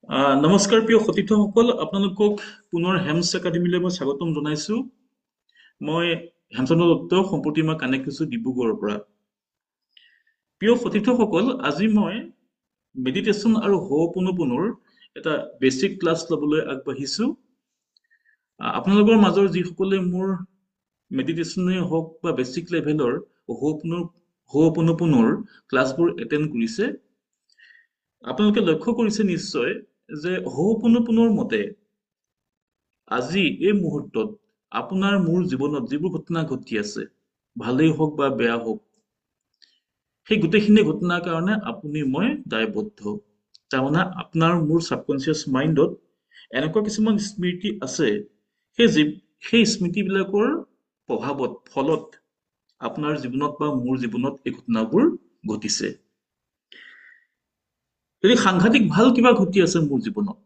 নমস্কাৰ প্ৰিয় সতীৰ্থসকল, আপোনালোকক পুনৰ হেমছ একাডেমীলৈ মই স্বাগতম জনাইছো। মই হেমচন্দ্ৰ দত্ত, সম্প্ৰতি মই কানেক্ট হৈছো ডিব্ৰুগড়ৰ পৰা। প্ৰিয় সতীৰ্থসকল, আজি মই মেডিটেশ্যন আৰু হো'পোনোপোনোৰ এটা বেচিক ক্লাছ ল'বলৈ আগবাঢ়িছো। আপোনালোকৰ মাজৰ যিসকলে মোৰ মেডিটেশ্যনেই হওক বা বেচিক লেভেলৰ হো'পোনোপোনোৰ ক্লাছবোৰ এটেণ্ড কৰিছে, আপোনালোকে লক্ষ্য কৰিছে নিশ্চয় যে হো'পোনোপোনোৰ মতে আজি এই মুহূৰ্তত আপোনাৰ মোৰ জীৱনত যিবোৰ ঘটনা ঘটি আছে, ভালেই হওক বা বেয়া হওক, সেই গোটেইখিনি ঘটনাৰ কাৰণে আপুনি মই দায়বদ্ধ। তাৰমানে আপোনাৰ মোৰ ছাবকনচিয়াছ মাইণ্ডত এনেকুৱা কিছুমান স্মৃতি আছে, সেই স্মৃতিবিলাকৰ প্ৰভাৱত ফলত আপোনাৰ জীৱনত বা মোৰ জীৱনত এই ঘটনাবোৰ ঘটিছে। যদি সাংঘাতিক ভাল কিবা ঘটি আছে মোৰ জীৱনত,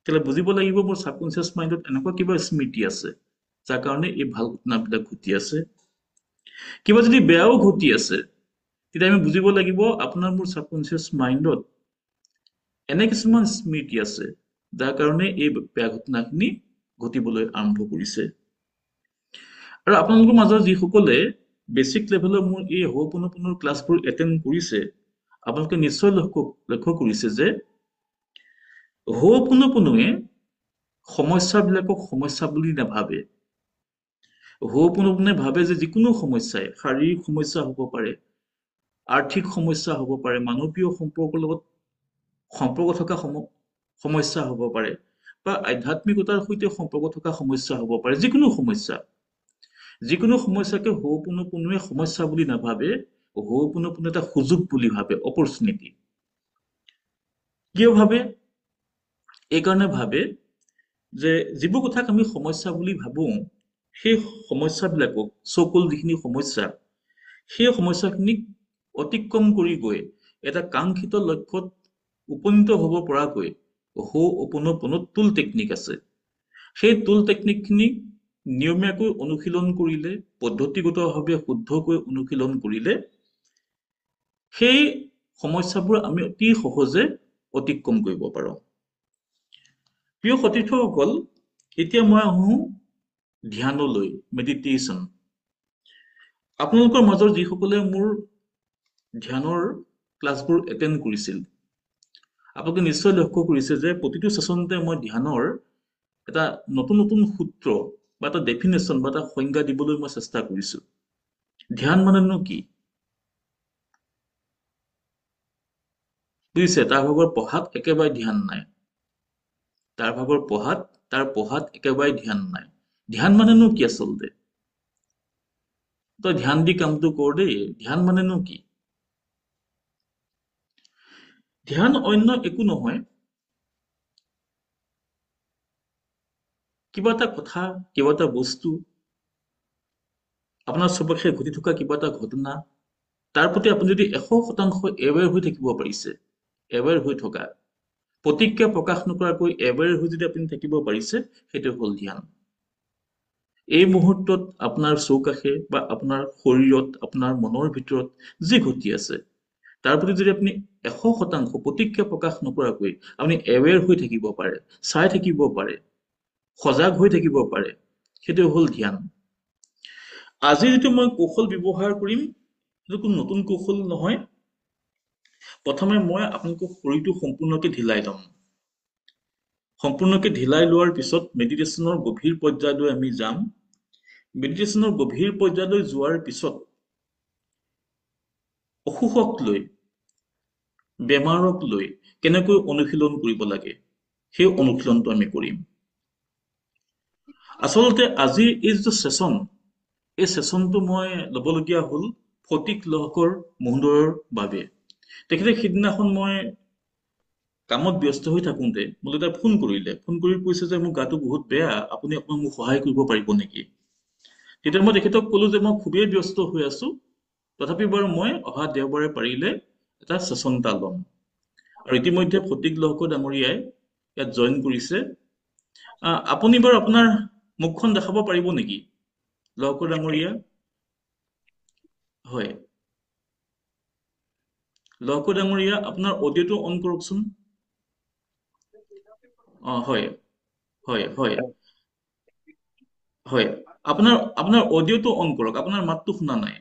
তেতিয়াহ'লে বুজিব লাগিব মোৰ ছাবকনচিয়াছ মাইণ্ডত এনেকুৱা কিবা স্মৃতি আছে যাৰ কাৰণে এই ভাল ঘটনাবিলাক ঘটি আছে। কিবা যদি বেয়াও ঘটি আছে, তেতিয়া আমি বুজিব লাগিব আপোনাৰ মোৰ ছাবকনচিয়াছ মাইণ্ডত এনে কিছুমান স্মৃতি আছে যাৰ কাৰণে এই বেয়া ঘটনাখিনি ঘটিবলৈ আৰম্ভ কৰিছে। আৰু আপোনালোকৰ মাজৰ যিসকলে বেচিক লেভেলৰ মোৰ এই হো'পোনোপোনোৰ ক্লাছবোৰ এটেণ্ড কৰিছে, আপোনালোকে নিশ্চয় লক্ষ্য কৰিছে যে হো'পোনোপোনোৱে সমস্যাবিলাকক সমস্যা বুলি নাভাবে। হো'পোনোপোনোৱে ভাবে যে যিকোনো সমস্যাই শাৰীৰিক সমস্যা হ'ব পাৰে, আৰ্থিক সমস্যা হ'ব পাৰে, মানৱীয় সম্পৰ্কৰ লগত সম্পৰ্ক থকা সমস্যা হ'ব পাৰে, বা আধ্যাত্মিকতাৰ সৈতে সম্পৰ্ক থকা সমস্যা হ'ব পাৰে। যিকোনো সমস্যাকে হো'পোনোপোনোৱে সমস্যা বুলি নাভাবে, হো'পোনোপোনোৱে এটা সুযোগ বুলি ভাবে, অপৰচুনিটি। কিয় ভাবে? এইকাৰণে ভাবে যে যিবোৰ কথাক আমি সমস্যা বুলি ভাবো, সেই সমস্যাবিলাকক, চকুল যিখিনি সমস্যা, সেই সমস্যাখিনিক অতিক্ৰম কৰি গৈ এটা কাংক্ষিত লক্ষ্যত উপনীত হ'ব পৰাকৈ হো'পোনোপোনোত টুল টেকনিক আছে। সেই টুল টেকনিকখিনি নিয়মীয়াকৈ অনুশীলন কৰিলে, পদ্ধতিগতভাৱে শুদ্ধকৈ অনুশীলন কৰিলে, সেই সমস্যাবোৰ আমি অতি সহজে অতিক্ৰম কৰিব পাৰোঁ। প্ৰিয় সতীৰ্থসকল, এতিয়া মই আহোঁ ধ্যানলৈ, মেডিটেশ্যন। আপোনালোকৰ মাজৰ যিসকলে মোৰ ধ্যানৰ ক্লাছবোৰ এটেণ্ড কৰিছিল, আপোনালোকে নিশ্চয় লক্ষ্য কৰিছে যে প্ৰতিটো ছেশ্যনতে মই ধ্যানৰ এটা নতুন নতুন সূত্ৰ বা এটা ডেফিনেশ্যন বা এটা সংজ্ঞা দিবলৈ মই চেষ্টা কৰিছো। ধ্যান মানেনো কি? বুজিছে, তাৰ ভাগৰ পঢ়াত একেবাৰে ধ্যান নাই। তাৰ পঢ়াত একেবাৰে ধ্যান নাই। ধ্যান মানেনো কি আচলতে? তই ধ্যান দি কামটো কৰ দেই। ধ্যান মানেনো কি? ধ্যান অন্য একো নহয়, কিবা এটা কথা, কিবা এটা বস্তু, আপোনাৰ চবকে ঘটি থকা কিবা এটা ঘটনা, তাৰ প্ৰতি আপুনি যদি 100% এৱেৰ হৈ থাকিব পাৰিছে, এৱেৰ হৈ থকা, প্ৰতিক্ৰিয়া প্ৰকাশ নকৰাকৈ এৱেৰ হৈ যদি আপুনি থাকিব পাৰিছে, সেইটো হ'ল ধ্যান। এই মুহূৰ্তত আপোনাৰ চৌকাষে বা আপোনাৰ শৰীৰত, আপোনাৰ মনৰ ভিতৰত যি ঘটি আছে, তাৰ প্ৰতি যদি আপুনি 100% প্ৰতিক্ৰিয়া প্ৰকাশ নকৰাকৈ আপুনি এৱেৰ হৈ থাকিব পাৰে, চাই থাকিব পাৰে, সজাগ হৈ থাকিব পাৰে, সেইটো হ'ল ধ্যান। আজি যিটো মই কৌশল ব্যৱহাৰ কৰিম, সেইটো কোনো নতুন কৌশল নহয়। প্ৰথমে মই আপোনালোকক শৰীৰটো সম্পূৰ্ণকৈ ঢিলাই ল'ম। সম্পূৰ্ণকৈ ঢিলাই লোৱাৰ পিছত মেডিটেশ্যনৰ গভীৰ পৰ্যায়লৈ আমি যাম। মেডিটেশ্যনৰ গভীৰ পৰ্যায়লৈ যোৱাৰ পিছত অসুখক লৈ, বেমাৰক লৈ কেনেকৈ অনুশীলন কৰিব লাগে, সেই অনুশীলনটো আমি কৰিম। আচলতে আজিৰ এই যিটো ছেশ্যন, এই ছেশ্যনটো মই ল'বলগীয়া হ'ল ফটিক লহকৰ মহোদয়ৰ বাবে। তেখেতে সিদিনাখন মই কামত ব্যস্ত হৈ থাকোঁতে মোলৈ এটা ফোন কৰি কৈছে যে মোৰ গাটো বহুত বেয়া, আপুনি অকণমান মোক সহায় কৰিব পাৰিব নেকি? তেতিয়া মই তেখেতক ক'লো যে মই খুবেই ব্যস্ত হৈ আছো, তথাপি বাৰু মই অহা দেওবাৰে পাৰিলে এটা ছেশ্যন এটা ল'ম। আৰু ইতিমধ্যে ফটিক লহকৰ ডাঙৰীয়াই ইয়াত জইন কৰিছে। আপুনি বাৰু আপোনাৰ মুখখন দেখাব পাৰিব নেকি লহকৰ ডাঙৰীয়া? হয়, লহকৰ ডাঙৰীয়া আপোনাৰ অডিঅ'টো অন কৰকচোন। হয় হয় হয় হয় আপোনাৰ আপোনাৰ অডিঅ'টো অন কৰক, আপোনাৰ মাতটো শুনা নাই।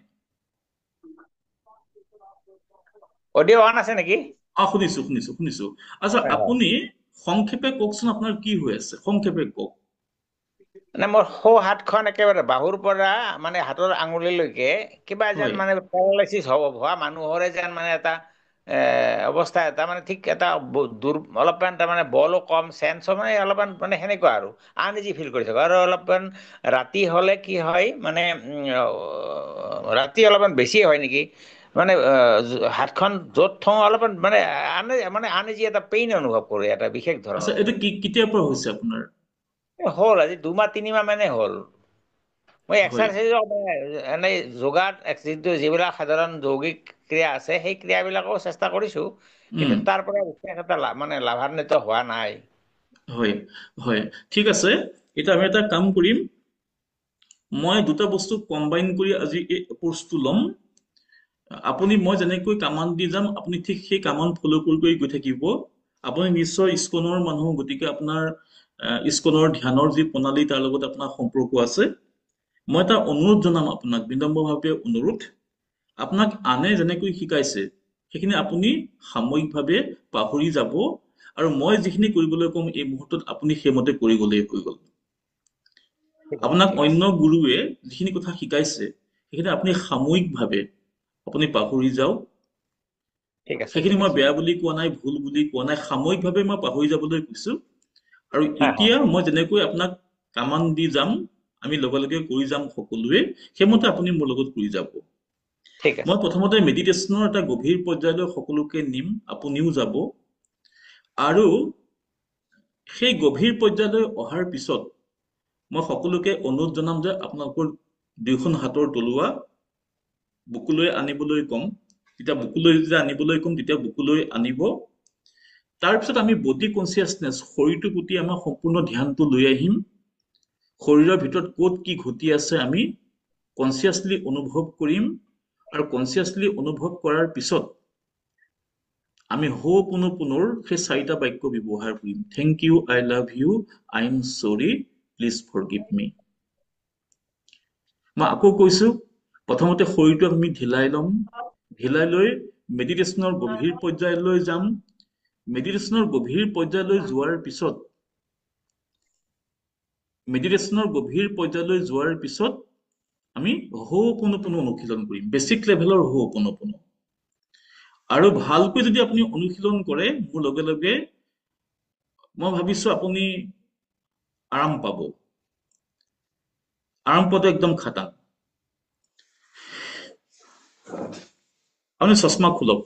অডিঅ' অন আছে নেকি? শুনিছো শুনিছো শুনিছো। আচ্ছা হয় হয়। আপুনি সংক্ষেপে কওকচোন আপোনাৰ কি হৈ আছে, সংক্ষেপে কওক। মানে মোৰ সোঁ হাতখন একেবাৰে বাহুৰ পৰা মানে হাতৰ আঙুলিলৈকে কিবা হয় যেন মানে পেৰালাইচিছ হোৱা মানুহৰে যেন মানে এটা এ অৱস্থা এটা মানে ঠিক এটা অলপমান তাৰমানে বলো কম চেঞ্চো মানে অলপমান মানে সেনেকুৱা আৰু আনইজি ফিল কৰি থাকো। আৰু অলপমান ৰাতি হলে কি হয় মানে ৰাতি অলপমান বেছি হয় নেকি, মানে হাতখন য'ত থওঁ অলপমান মানে আনইজি এটা পেইন অনুভৱ কৰোঁ, এটা বিশেষ আচ্ছা ধৰণৰ। এইটো কেতিয়াৰ পৰা হৈছে আপোনাৰ? হ'ল আজি 2 মাহ 3 মাহ মানে হ'ল। মই হয় এক্সাৰচাইজো এনেই যিবিলাক সাধাৰণ যৌগিক ক্ৰিয়া আছে সেই ক্ৰিয়াবিলাকো চেষ্টা কৰিছোঁ, উম কিন্তু তাৰ পৰা বিশেষ এটা মানে লাভান্বিত হোৱা নাই। হয় হয় ঠিক আছে। এতিয়া আমি এটা কাম কৰিম, মই দুটা বস্তু কম্বাইন কৰি আজি এই কোৰ্চটো ল'ম। মই যেনেকৈ কামান দি যাম আপুনি ঠিক সেই কামান ফ'ল' কৰি কৰি গৈ থাকিব। আপুনি নিশ্চয় ইস্কনৰ মানুহ, গতিকে আপোনাৰ ইস্কনৰ ধ্যানৰ যি প্ৰণালী তাৰ লগত আপোনাৰ সম্পৰ্ক আছে। মই এটা অনুৰোধ জনাম আপোনাক, বিনম্ৰভাৱে অনুৰোধ, আপোনাক আনে যেনেকৈ শিকাইছে সেইখিনি আপুনি সাময়িকভাৱে পাহৰি যাব, আৰু মই যিখিনি কৰিবলৈ কম এই মুহূৰ্তত আপুনি সেইমতে কৰি গ'লেই হৈ গ'ল। ঠিক আছে আপোনাক ঠিক আছে অন্য গুৰুৱে যিখিনি কথা শিকাইছে সেইখিনি আপুনি সাময়িকভাৱে আপুনি পাহৰি যাওক। ঠিক আছে সেইখিনি ঠিক মই আছে। বেয়া বুলি কোৱা নাই, ভুল বুলি কোৱা নাই, সাময়িকভাৱে মই পাহৰি যাবলৈ কৈছো। আৰু হয় হয় এতিয়া মই যেনেকৈ আপোনাক কামান দি যাম, আমি লগে লগে কৰি যাম সকলোৱে, সেইমতে আপুনি মোৰ লগত কৰি যাব। ঠিক মই আছে। প্ৰথমতে মেডিটেশ্যনৰ এটা গভীৰ পৰ্যায়লৈ সকলোকে নিম, আপুনিও যাব। আৰু সেই গভীৰ পৰ্যায়লৈ অহাৰ পিছত মই সকলোকে অনুৰোধ জনাম যে আপোনালোকৰ দুয়োখন হাতৰ তলুৱা বুকুলৈ আনিবলৈ কম। তেতিয়া বুকুলৈ যেতিয়া আনিবলৈ কম তেতিয়া বুকুলৈ আনিব। তাৰপিছত আমি বডি কনচিয়াছনেছ, শৰীৰটোৰ প্ৰতি আমাৰ সম্পূৰ্ণ ধ্যানটো লৈ আহিম। শৰীৰৰ ভিতৰত ক'ত কি ঘটি আছে আমি কনচিয়াছলি অনুভৱ কৰিম। আৰু কনচিয়াছলি অনুভৱ কৰাৰ পিছত আমি হো'পোনোপোনোৰ সেই 4টা বাক্য ব্যৱহাৰ কৰিম। Thank you, I love you, I am sorry, please forgive me. মই আকৌ কৈছো, প্ৰথমতে শৰীৰটো আমি ঢিলাই ল'ম, ঢিলাই লৈ মেডিটেশ্যনৰ গভীৰ পৰ্যায়লৈ যাম। মেডিটেশ্যনৰ গভীৰ পৰ্যায়লৈ যোৱাৰ পিছত আমি হো'পোনোপোনো অনুশীলন কৰিম, বেছিক লেভেলৰ হো'পোনোপোনো। আৰু ভালকৈ যদি আপুনি অনুশীলন কৰে মোৰ লগে লগে মই ভাবিছো আপুনি আৰাম পাব। আৰাম পোৱাটো একদম খাটাং। আপুনি চশমা খোলক।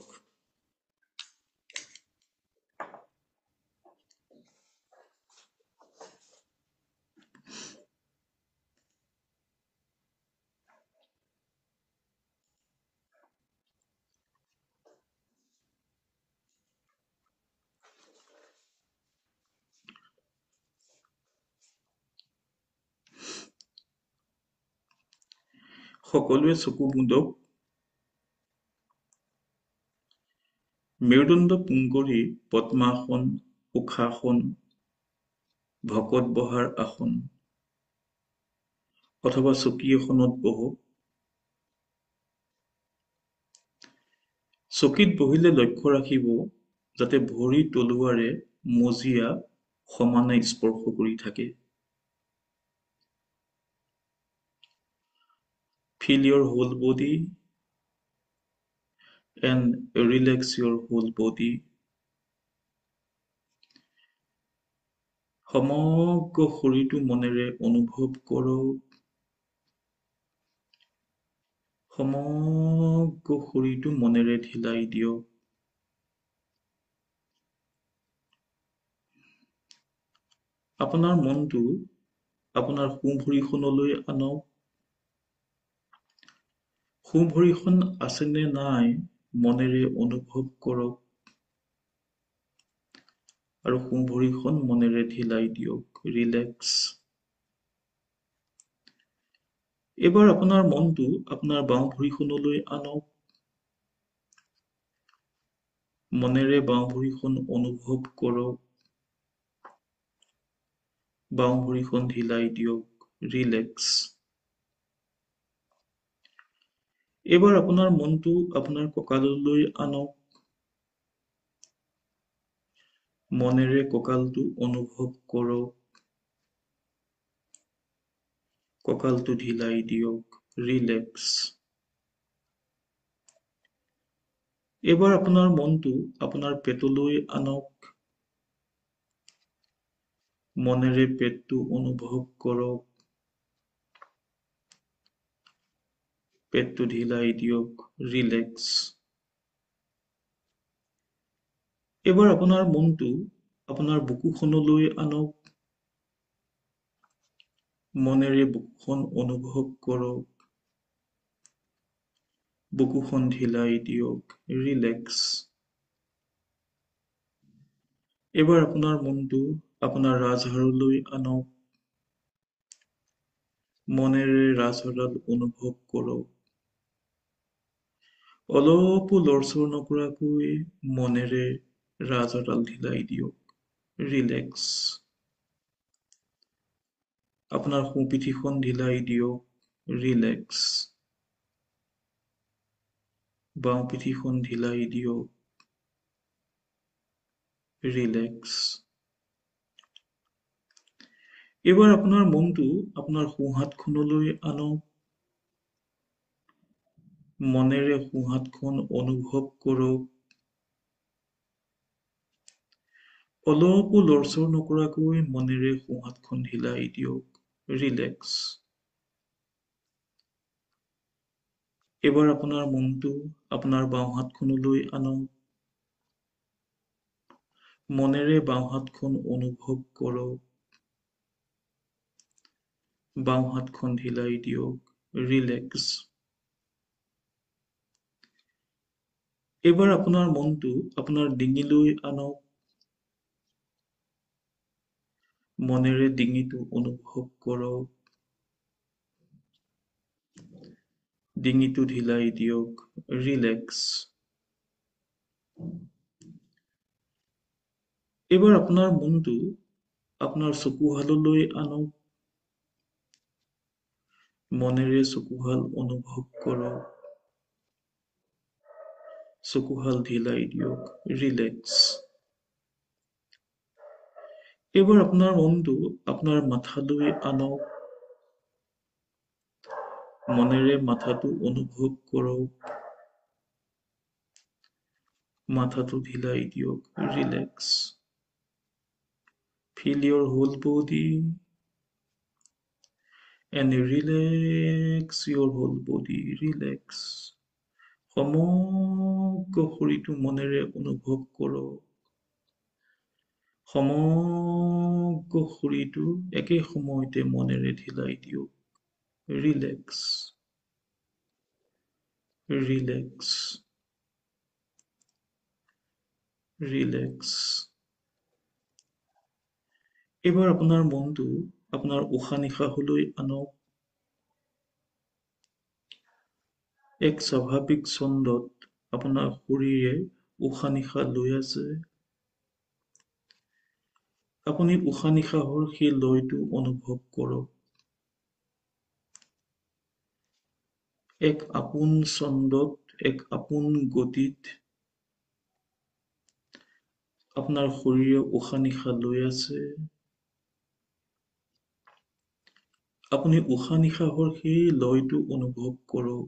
সকলোৱে চকু মুদক। মেৰুদণ্ড পুংকৰি পদ্মাসন, সুখাসন, ভকত বহাৰ আসন অথবা চকী এখনত বহক। চকীত বহিলে লক্ষ্য ৰাখিব যাতে ভৰি তলুৱাৰে মজিয়া সমানে স্পৰ্শ কৰি থাকে। Feel your whole body and relax your whole body. সমগ্ৰ শৰীৰটো মনেৰে অনুভৱ কৰক। সমগ্ৰ শৰীৰটো মনেৰে ঢিলাই দিয়ক। আপোনাৰ মনটো আপোনাৰ সোঁ ভৰিখনলৈ আনক। সোঁ ভৰিখন আছে নে নাই মনেৰে অনুভৱ কৰক। আৰু সোঁ ভৰিখন মনেৰে ঢিলাই দিয়ক, ৰিলেক্স। এইবাৰ আপোনাৰ মনটো আপোনাৰ বাওঁ ভৰিখনলৈ আনক। মনেৰে বাওঁ ভৰিখন অনুভৱ কৰক। বাওঁ ভৰিখন ঢিলাই দিয়ক, ৰিলেক্স। এইবাৰ আপোনাৰ মনটো আপোনাৰ কঁকাললৈ আনক, মনেৰে কঁকালটো অনুভৱ কৰক, কঁকালটো ঢিলাই দিয়ক, ৰিলেক্স। এইবাৰ আপোনাৰ মনটো আপোনাৰ পেটলৈ আনক, মনেৰে পেটটো অনুভৱ কৰক, পেটটো ঢিলাই দিয়ক, ৰিলেক্স। এইবাৰ আপোনাৰ মনটো আপোনাৰ বুকুখনলৈ আনক, মনেৰে বুকুখন অনুভৱ কৰক, বুকুখন ঢিলাই দিয়ক, ৰিলেক্স। এইবাৰ আপোনাৰ মনটো আপোনাৰ ৰাজহাড়লৈ আনক, মনেৰে ৰাজহাড়ডাল অনুভৱ কৰক, অলপো লৰচৰ নকৰাকৈ মনেৰে ৰাজহাড়ডাল ঢিলাই দিয়ক, ৰিলেক্স। আপোনাৰ সোঁপিঠিখন ঢিলাই দিয়ক, ৰিলেক্স। বাওঁ পিঠিখন ঢিলাই দিয়ক, ৰিলেক্স। এইবাৰ আপোনাৰ মনটো আপোনাৰ সোঁহাতখনলৈ আনক, মনেৰে সোঁহাতখন অনুভৱ কৰক, অলপো লৰচৰ নকৰাকৈ মনেৰে সোঁহাতখন ঢিলাই দিয়ক, ৰিলেক্স। এইবাৰ আপোনাৰ মনটো আপোনাৰ বাওঁ হাতখনলৈ আনক, মনেৰে বাওঁ হাতখন অনুভৱ কৰক, বাওঁ হাতখন ঢিলাই দিয়ক, ৰিলেক্স। এইবাৰ আপোনাৰ মনটো আপোনাৰ ডিঙিলৈ আনক, মনেৰে ডিঙিটো অনুভৱ কৰক, ডিঙিটো ঢিলাই দিয়ক, ৰিলেক্স। এইবাৰ আপোনাৰ মনটো আপোনাৰ চকুহাললৈ আনক, মনেৰে চকুহাল অনুভৱ কৰক, চকুহাল ঢিলাই দিয়ক, ৰিলেক্স। এইবাৰ আপোনাৰ মনটো আপোনাৰ মাথালৈ আনক, মনেৰে মাথাটো অনুভৱ কৰক, মাথাটো ঢিলাই দিয়ক, relax. Feel your whole body and relax your whole body, relax. সমগ্ৰ শৰীৰটো মনেৰে অনুভৱ কৰক, সমগ্ৰ শৰীৰটো একে সময়তে মনেৰে ঢিলাই দিয়ক, ৰিলেক্স, ৰিলেক্স, ৰিলেক্স। এইবাৰ আপোনাৰ মনটো আপোনাৰ উশাহ নিশাহলৈ আনক, এক স্বাভাৱিক ছন্দত আপোনাৰ শৰীৰে উশাহ নিশাহ লৈ আছে, আপুনি উশাহ নিশাহৰ সেই লয়টো অনুভৱ কৰক, এক আপোন ছন্দত, এক আপোন গতিত আপোনাৰ শৰীৰে উশাহ নিশাহ লৈ আছে, আপুনি উশাহ নিশাহৰ সেই লয়টো অনুভৱ কৰক,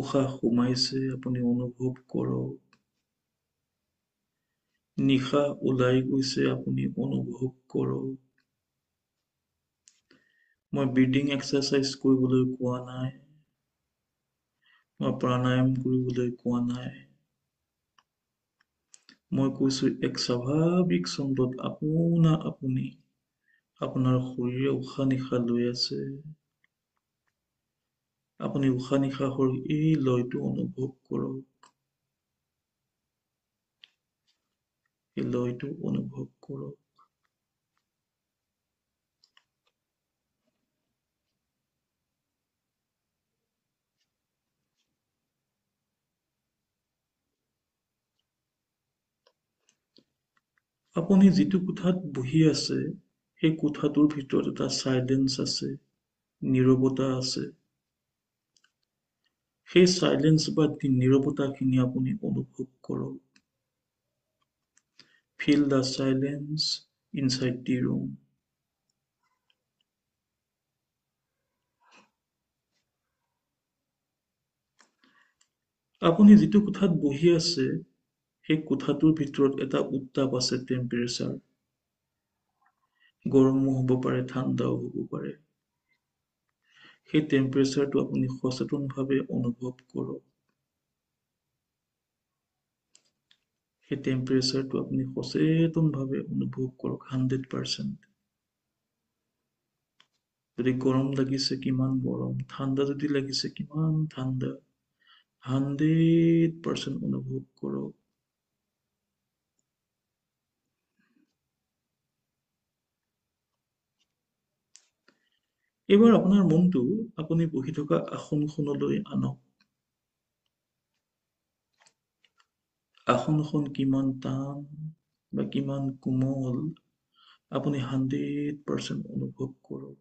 উশাহ সোমাইছে আপুনি অনুভৱ কৰক, নিশাহ ওলাই গৈছে আপুনি অনুভৱ কৰক। মই ব্ৰিডিং এক্সাৰচাইজ কৰিবলৈ কোৱা নাই, মই প্ৰাণায়াম কৰিবলৈ কোৱা নাই, মই কৈছো এক স্বাভাৱিক ছন্দত আপোনা আপুনি আপোনাৰ শৰীৰে উশাহ নিশাহ লৈ আছে, আপুনি উশাহ নিশাহৰ এই লয়টো অনুভৱ কৰক, এই লয়টো অনুভৱ কৰক। আপুনি যিটো কোঠাত বহি আছে সেই কোঠাটোৰ ভিতৰত এটা চাইলেন্স আছে, নীৰৱতা আছে। সেই চাইলেন্স বা নীৰৱতাখিনি আপুনি অনুভৱ কৰক। Feel the silence inside the room. আপুনি যিটো কোঠাত বহি আছে সেই কোঠাটোৰ ভিতৰত এটা উত্তাপ আছে, টেম্পাৰেচাৰ। গৰমো হ'ব পাৰে, ঠাণ্ডাও হ'ব পাৰে। সেই টেম্পাৰেচাৰটো আপুনি সচেতনভাৱে অনুভৱ কৰক। সেই টেম্পাৰেচাৰটো আপুনি সচেতনভাৱে অনুভৱ কৰক 100%। যদি গৰম লাগিছে কিমান গৰম, ঠাণ্ডা যদি লাগিছে কিমান ঠাণ্ডা, 100% অনুভৱ কৰক। এইবাৰ আপোনাৰ মনটো আপুনি বহি থকা আসনখনলৈ আনক। আসনখন কিমান টান বা কিমান কোমল আপুনি 100% অনুভৱ কৰক।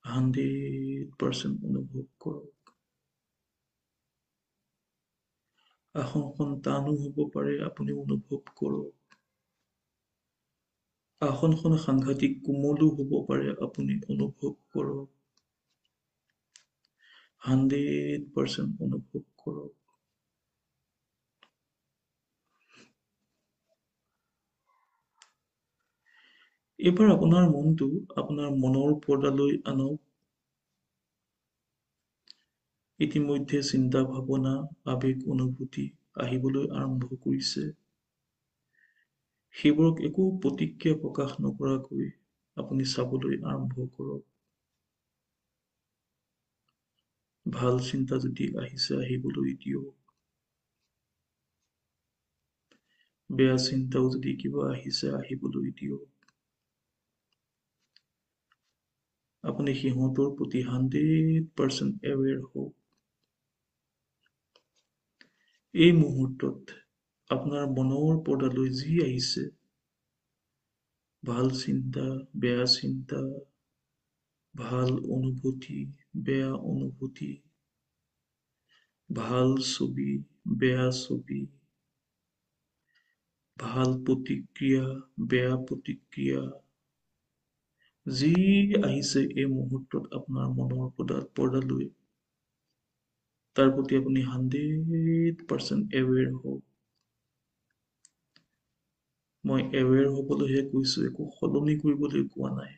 100% অনুভৱ কৰক। আসনখন টানো হ'ব পাৰে, আপুনি অনুভৱ কৰক। আসনখন সাংঘাতিক কোমলো হ'ব পাৰে, আপুনি অনুভৱ কৰক। 100% অনুভৱ কৰক। এইবাৰ আপোনাৰ মনটো আপোনাৰ মনৰ পৰ্দালৈ আনক। ইতিমধ্যে চিন্তা ভাৱনা, আবেগ অনুভূতি আহিবলৈ আৰম্ভ কৰিছে। সেইবোৰক একো প্ৰতিক্ৰিয়া প্ৰকাশ নকৰাকৈ আপুনি চাবলৈ আৰম্ভ কৰক। ভাল চিন্তা যদি আহিছে আহিবলৈ দিয়ক। বেয়া চিন্তাও যদি কিবা আহিছে আহিবলৈ দিয়ক। আপুনি সিহঁতৰ প্ৰতি 100% এৱেৰ হওক। এই মুহূৰ্তত আপোনাৰ মনৰ পৰ্দালৈ যি আহিছে, ভাল চিন্তা, বেয়া চিন্তা, ভাল অনুভূতি, বেয়া অনুভূতি, ভাল ছবি, বেয়া ছবি, ভাল প্ৰতিক্ৰিয়া, বেয়া প্ৰতিক্ৰিয়া, যি আহিছে এই মুহূৰ্তত আপোনাৰ মনৰ পৰ্দালৈ, তাৰ প্ৰতি আপুনি 100% এৱেৰ হওক। মই এৱেৰ হবলৈহে কৈছো, একো সলনি কৰিবলৈ কোৱা নাই।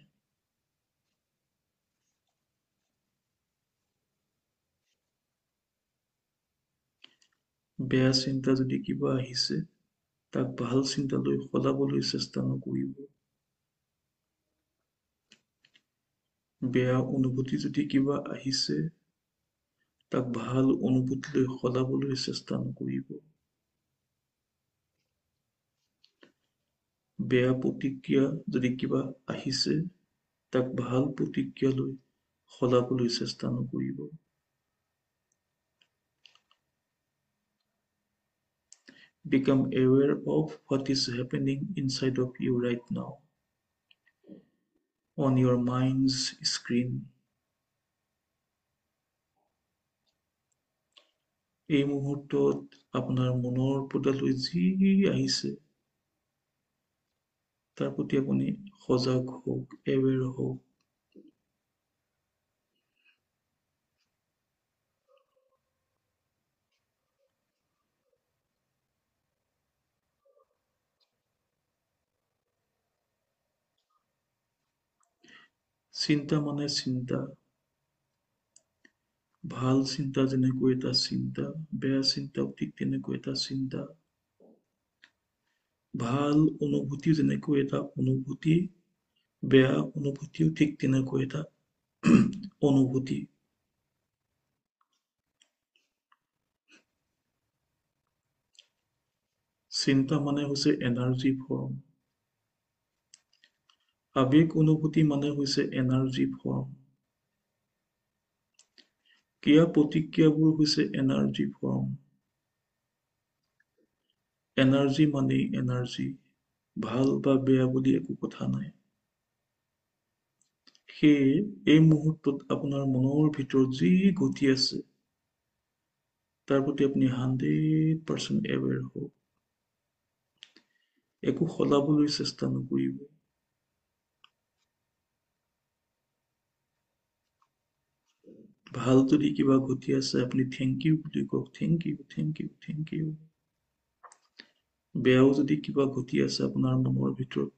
বেয়া চিন্তা যদি কিবা আহিছে, তাক ভাল চিন্তালৈ সলাবলৈ চেষ্টা নকৰিব। বেয়া অনুভূতি যদি কিবা আহিছে, তাক ভাল অনুভূতিলৈ সলাবলৈ চেষ্টা নকৰিব। বেয়া প্ৰতিক্ৰিয়া যদি কিবা আহিছে, তাক ভাল প্ৰতিক্ৰিয়ালৈ সলাবলৈ চেষ্টা নকৰিব। Become aware of what is happening inside of you right now on your mind's screen. এই মুহূৰ্তত আপোনাৰ মনৰ পৰ্দালৈ যি আহিছে, তাৰ প্ৰতি আপুনি সজাগ হওক, এৱেৰ হওক। চিন্তা মানে চিন্তা। ভাল চিন্তা যেনেকৈ এটা চিন্তা, বেয়া চিন্তাও ঠিক তেনেকৈ এটা চিন্তা। ভাল অনুভূতি যেনেকৈ এটা অনুভূতি, বেয়া অনুভূতিও ঠিক তেনেকৈ এটা অনুভূতি। চিন্তা মানে হৈছে এনাৰ্জি ফৰ্ম। আবেগ অনুভূতি মানে হৈছে এনাৰ্জি ফৰ্ম। ক্ৰিয়া প্ৰতিক্ৰিয়াবোৰ হৈছে এনাৰ্জি ফৰ্ম। এনাৰ্জি মানে এনাৰ্জি, ভাল বা বেয়া বুলি একো কথা নাই। সেয়ে এই মুহূৰ্তত আপোনাৰ মনৰ ভিতৰত যি ঘটি আছে তাৰ প্ৰতি আপুনি 100% এৱেৰ হওক। একো সলাবলৈ চেষ্টা নকৰিব। ভাল যদি কিবা ঘটি আছে আপুনি থেংক ইউ বুলি কওক, thank you, thank you, thank you. বেয়াও যদি কিবা ঘটি আছে আপোনাৰ মনৰ ভিতৰত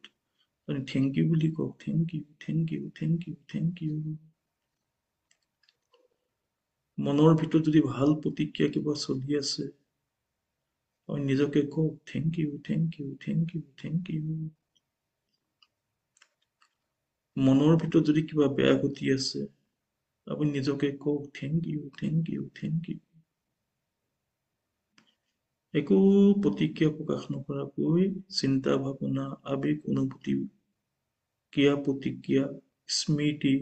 আপুনি থেংক ইউ বুলি কওক, thank you, thank you, thank you, thank you. মনৰ ভিতৰত যদি ভাল প্ৰতিক্ৰিয়া কিবা চলি আছে আপুনি নিজকে কওক thank you, thank you, thank you, thank you. মনৰ ভিতৰত যদি কিবা বেয়া ঘটি আছে আপুনি নিজকে কওক thank you, thank you, thank you. একো প্ৰতিক্ৰিয়া প্ৰকাশ নকৰাকৈ চিন্তা ভাৱনা আবেগ অনুভূতি ক্ৰিয়া প্ৰতিক্ৰিয়া স্মৃতি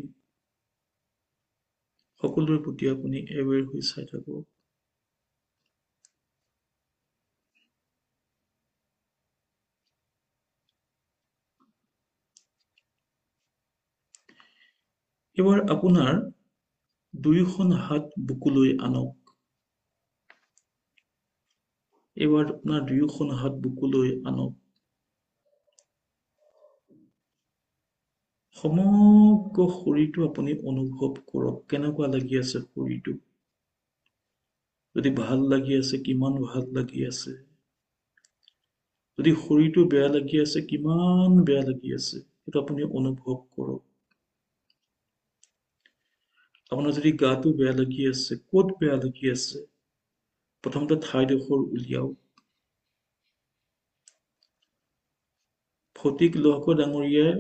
সকলোৰে প্ৰতি আপুনি এৱেৰ হৈ চাই থাকক। এবাৰ আপোনাৰ দুয়োখন হাত বুকুলৈ আনক। এবাৰ আপোনাৰ দুয়োখন হাত বুকুলৈ আনক। সমগ্ৰ শৰীৰটো আপুনি অনুভৱ কৰক, কেনেকুৱা লাগি আছে শৰীৰটো। যদি ভাল লাগি আছে কিমান ভাল লাগি আছে, যদি শৰীৰটো বেয়া লাগি আছে কিমান বেয়া লাগি আছে, সেইটো আপুনি অনুভৱ কৰক। আপোনাৰ যদি গাটো বেয়া লাগি আছে, ক'ত বেয়া লাগি আছে, প্ৰথমতে ঠাইডোখৰ উলিয়াওক। ফটিক লহকৰ ডাঙৰীয়াই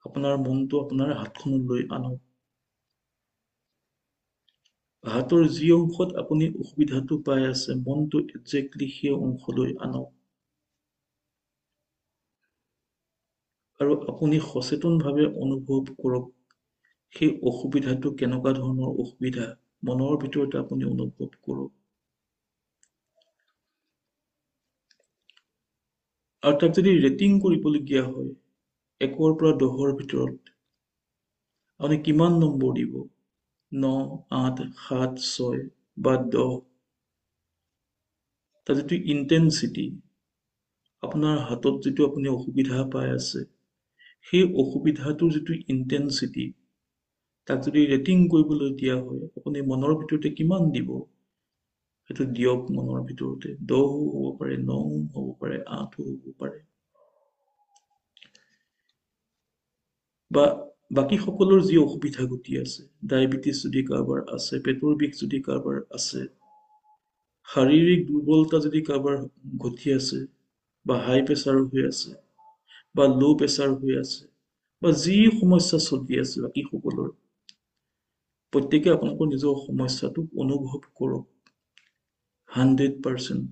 আপোনাৰ মনটো আপোনাৰ হাতখনলৈ আনক। হাতৰ যি অংশত আপুনি অসুবিধাটো পাই আছে মনটো একজেক্টলি সেই অংশলৈ আনক। আৰু আপুনি সচেতনভাৱে অনুভৱ কৰক সেই অসুবিধাটো কেনেকুৱা ধৰণৰ অসুবিধা, মনৰ ভিতৰতে আপুনি অনুভৱ কৰক। আৰু তাক যদি ৰেটিং কৰিবলগীয়া হয় 1ৰ পৰা 10ৰ ভিতৰত আপুনি কিমান নম্বৰ দিব? 9, 8, 7, 6 বা 10? তাৰ যিটো ইণ্টেনচিটি, আপোনাৰ হাতত যিটো আপুনি অসুবিধা পাই আছে সেই অসুবিধাটোৰ যিটো ইণ্টেনচিটি, তাক যদি ৰেটিং কৰিবলৈ দিয়া হয় আপুনি মনৰ ভিতৰতে কিমান দিব? সেইটো দিয়ক মনৰ ভিতৰতে। 10 হ'ব পাৰে, 9 হ'ব পাৰে, 8 হ'ব পাৰে। বা বাকী সকলৰ যি অসুবিধা ঘটি আছে, ডায়েবেটিছ যদি কাৰোবাৰ আছে, পেটৰ বিষ যদি কাৰোবাৰ আছে, শাৰীৰিক দুৰ্বলতা যদি কাৰোবাৰ ঘটি আছে, বা হাই প্ৰেছাৰ হৈ আছে, বা ল' প্ৰেছাৰ হৈ আছে, বা যি সমস্যা চলি আছে বাকী সকলৰ, প্ৰত্যেকে আপোনালোকৰ নিজৰ সমস্যাটোক অনুভৱ কৰক 100%।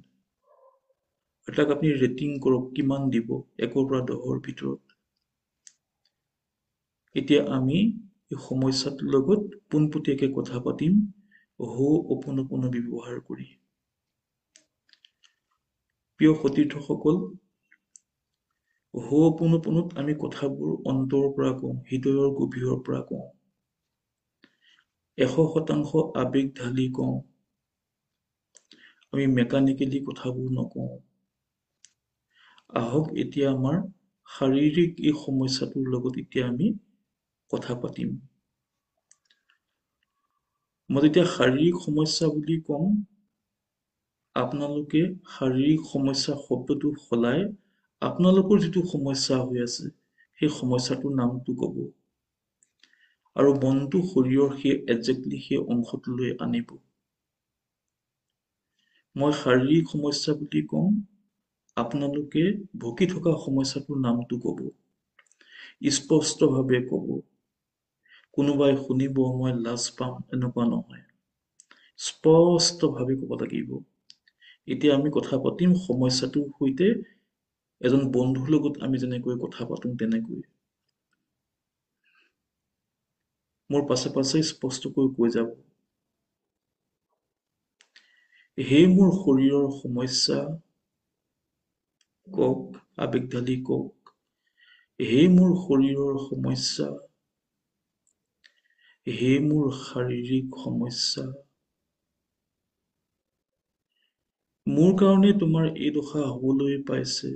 তাক আপুনি ৰেটিং কৰক কিমান দিব 1ৰ পৰা 10ৰ ভিতৰত। এতিয়া আমি এই সমস্যাটোৰ লগত পোনপটীয়াকৈ কথা পাতিম হো'অপন'পন' ব্যৱহাৰ কৰি। প্ৰিয় সতীৰ্থসকল, হো'অপন'পনত আমি কথাবোৰ অন্তৰৰ পৰা কওঁ, হৃদয়ৰ গভীৰৰ পৰা কওঁ, 100% আবেগ ঢালি কওঁ। আমি মেকানিকেলি কথাবোৰ নকওঁ। আহক এতিয়া আমাৰ শাৰীৰিক এই সমস্যাটোৰ লগত এতিয়া আমি কথা পাতিম। মই যেতিয়া শাৰীৰিক সমস্যা বুলি কম, আপোনালোকে শাৰীৰিক সমস্যা শব্দটো সলাই আপোনালোকৰ যিটো সমস্যা হৈ আছে সেই সমস্যাটোৰ নামটো ক'ব। আৰু মনটো শৰীৰৰ সেই একজেক্টলি সেই অংশটোলৈ আনিব। মই শাৰীৰিক সমস্যা বুলি কম, আপোনালোকে ভুগি থকা সমস্যাটোৰ নামটো ক'ব। স্পষ্টভাৱে ক'ব। কোনোবাই শুনিব মই লাজ পাম এনেকুৱা নহয়, স্পষ্টভাৱে ক'ব লাগিব। এতিয়া আমি কথা পাতিম সমস্যাটোৰ সৈতে এজন বন্ধুৰ লগত আমি যেনেকৈ কথা পাতোঁ তেনেকৈ। মোৰ পাছে পাছে স্পষ্টকৈ কৈ যাব। হে মোৰ শৰীৰৰ সমস্যা, কওক, আবেগ ঢালি কওক, হে মোৰ শৰীৰৰ সমস্যা, হে মোৰ শাৰীৰিক সমস্যা, মোৰ কাৰণে তোমাৰ এই দশা হবলৈ পাইছে।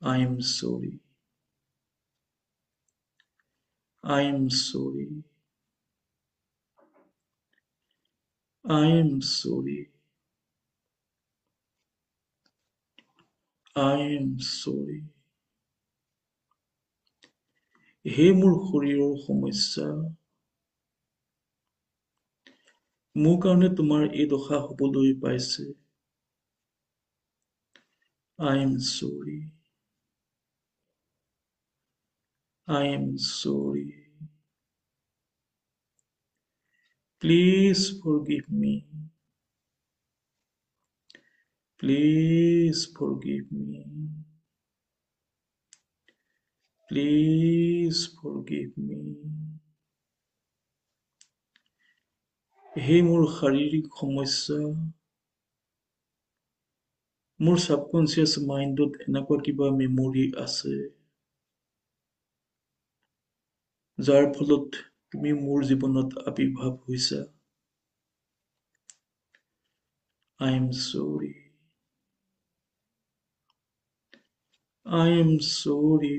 I am sorry. I am sorry. I am sorry. I am sorry. হে মোৰ শৰীৰৰ সমস্যা, মোৰ কাৰণে তোমাৰ এই দশা হবলৈ পাইছে। I am sorry. I am sorry. Please forgive me. Please forgive me. Please forgive me. হে মোৰ শাৰীৰিক সমস্যা, মোৰ সাবকনচিয়াছ মাইণ্ডত এনেকুৱা কিবা মেমৰি আছে যাৰ ফলত তুমি মোৰ জীৱনত আবিৰ্ভাৱ হৈছা। I am sorry. I am sorry.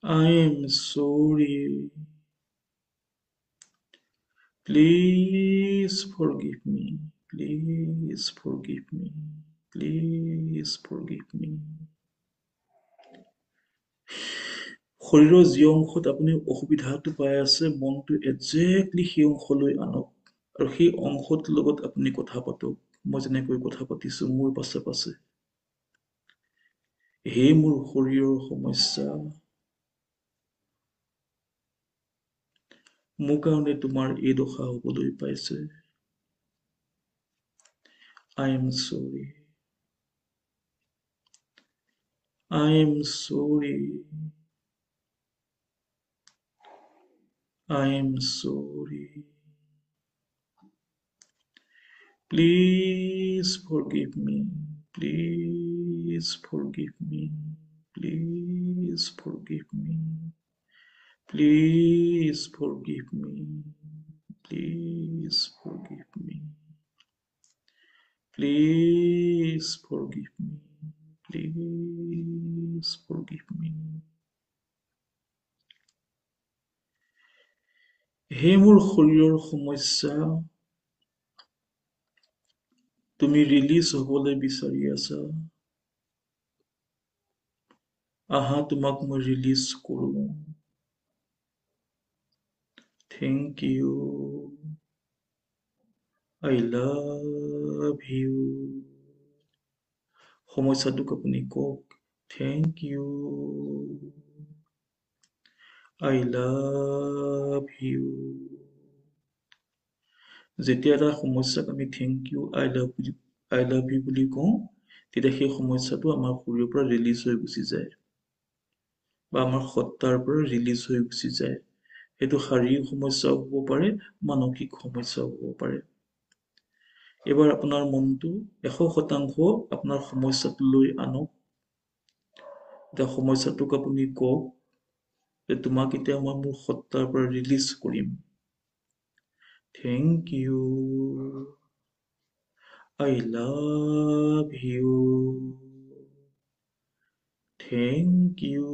I am sorry. Please forgive me. Please forgive me. Please forgive me. শৰীৰৰ যি অংশত আপুনি অসুবিধাটো পাই আছে, মনটো একজেক্টলি সেই অংশলৈ আনক আৰু সেই অংশটোৰ লগত আপুনি কথা পাতক। মই যেনেকৈ কথা পাতিছো মোৰ পাছে পাছে। হে মোৰ শৰীৰৰ সমস্যা, মোৰ কাৰণে তোমাৰ এই দশা হবলৈ পাইছে। I am sorry. I am sorry. I am sorry. Please forgive me. Please forgive me. Please forgive me. Please forgive me. Please forgive me. Please forgive me. Please forgive me. হে মোৰ শৰীৰৰ সমস্যা, তুমি ৰিলিজ হবলৈ বিচাৰি আছা। আহা তোমাক মই ৰিলিজ কৰো। Thank you. I love you. সমস্যাটোক আপুনি কওক, Thank you. I love you. যেতিয়া এটা সমস্যাক আমি thank you I love you বুলি কওঁ, তেতিয়া সেই সমস্যাটো আমাৰ শৰীৰৰ পৰা ৰিলিজ হৈ গুচি যায় বা আমাৰ সত্তাৰ পৰা ৰিলিজ হৈ গুচি যায়। সেইটো শাৰীৰিক সমস্যাও হ'ব পাৰে, মানসিক সমস্যাও হ'ব পাৰে। এবাৰ আপোনাৰ মনটো 100% আপোনাৰ সমস্যাটোলৈ আনক। এতিয়া সমস্যাটোক আপুনি কওক যে তোমাক এতিয়া মই মোৰ সত্তাৰ পৰা ৰিলিজ কৰিম। Thank you. I love you. Thank you.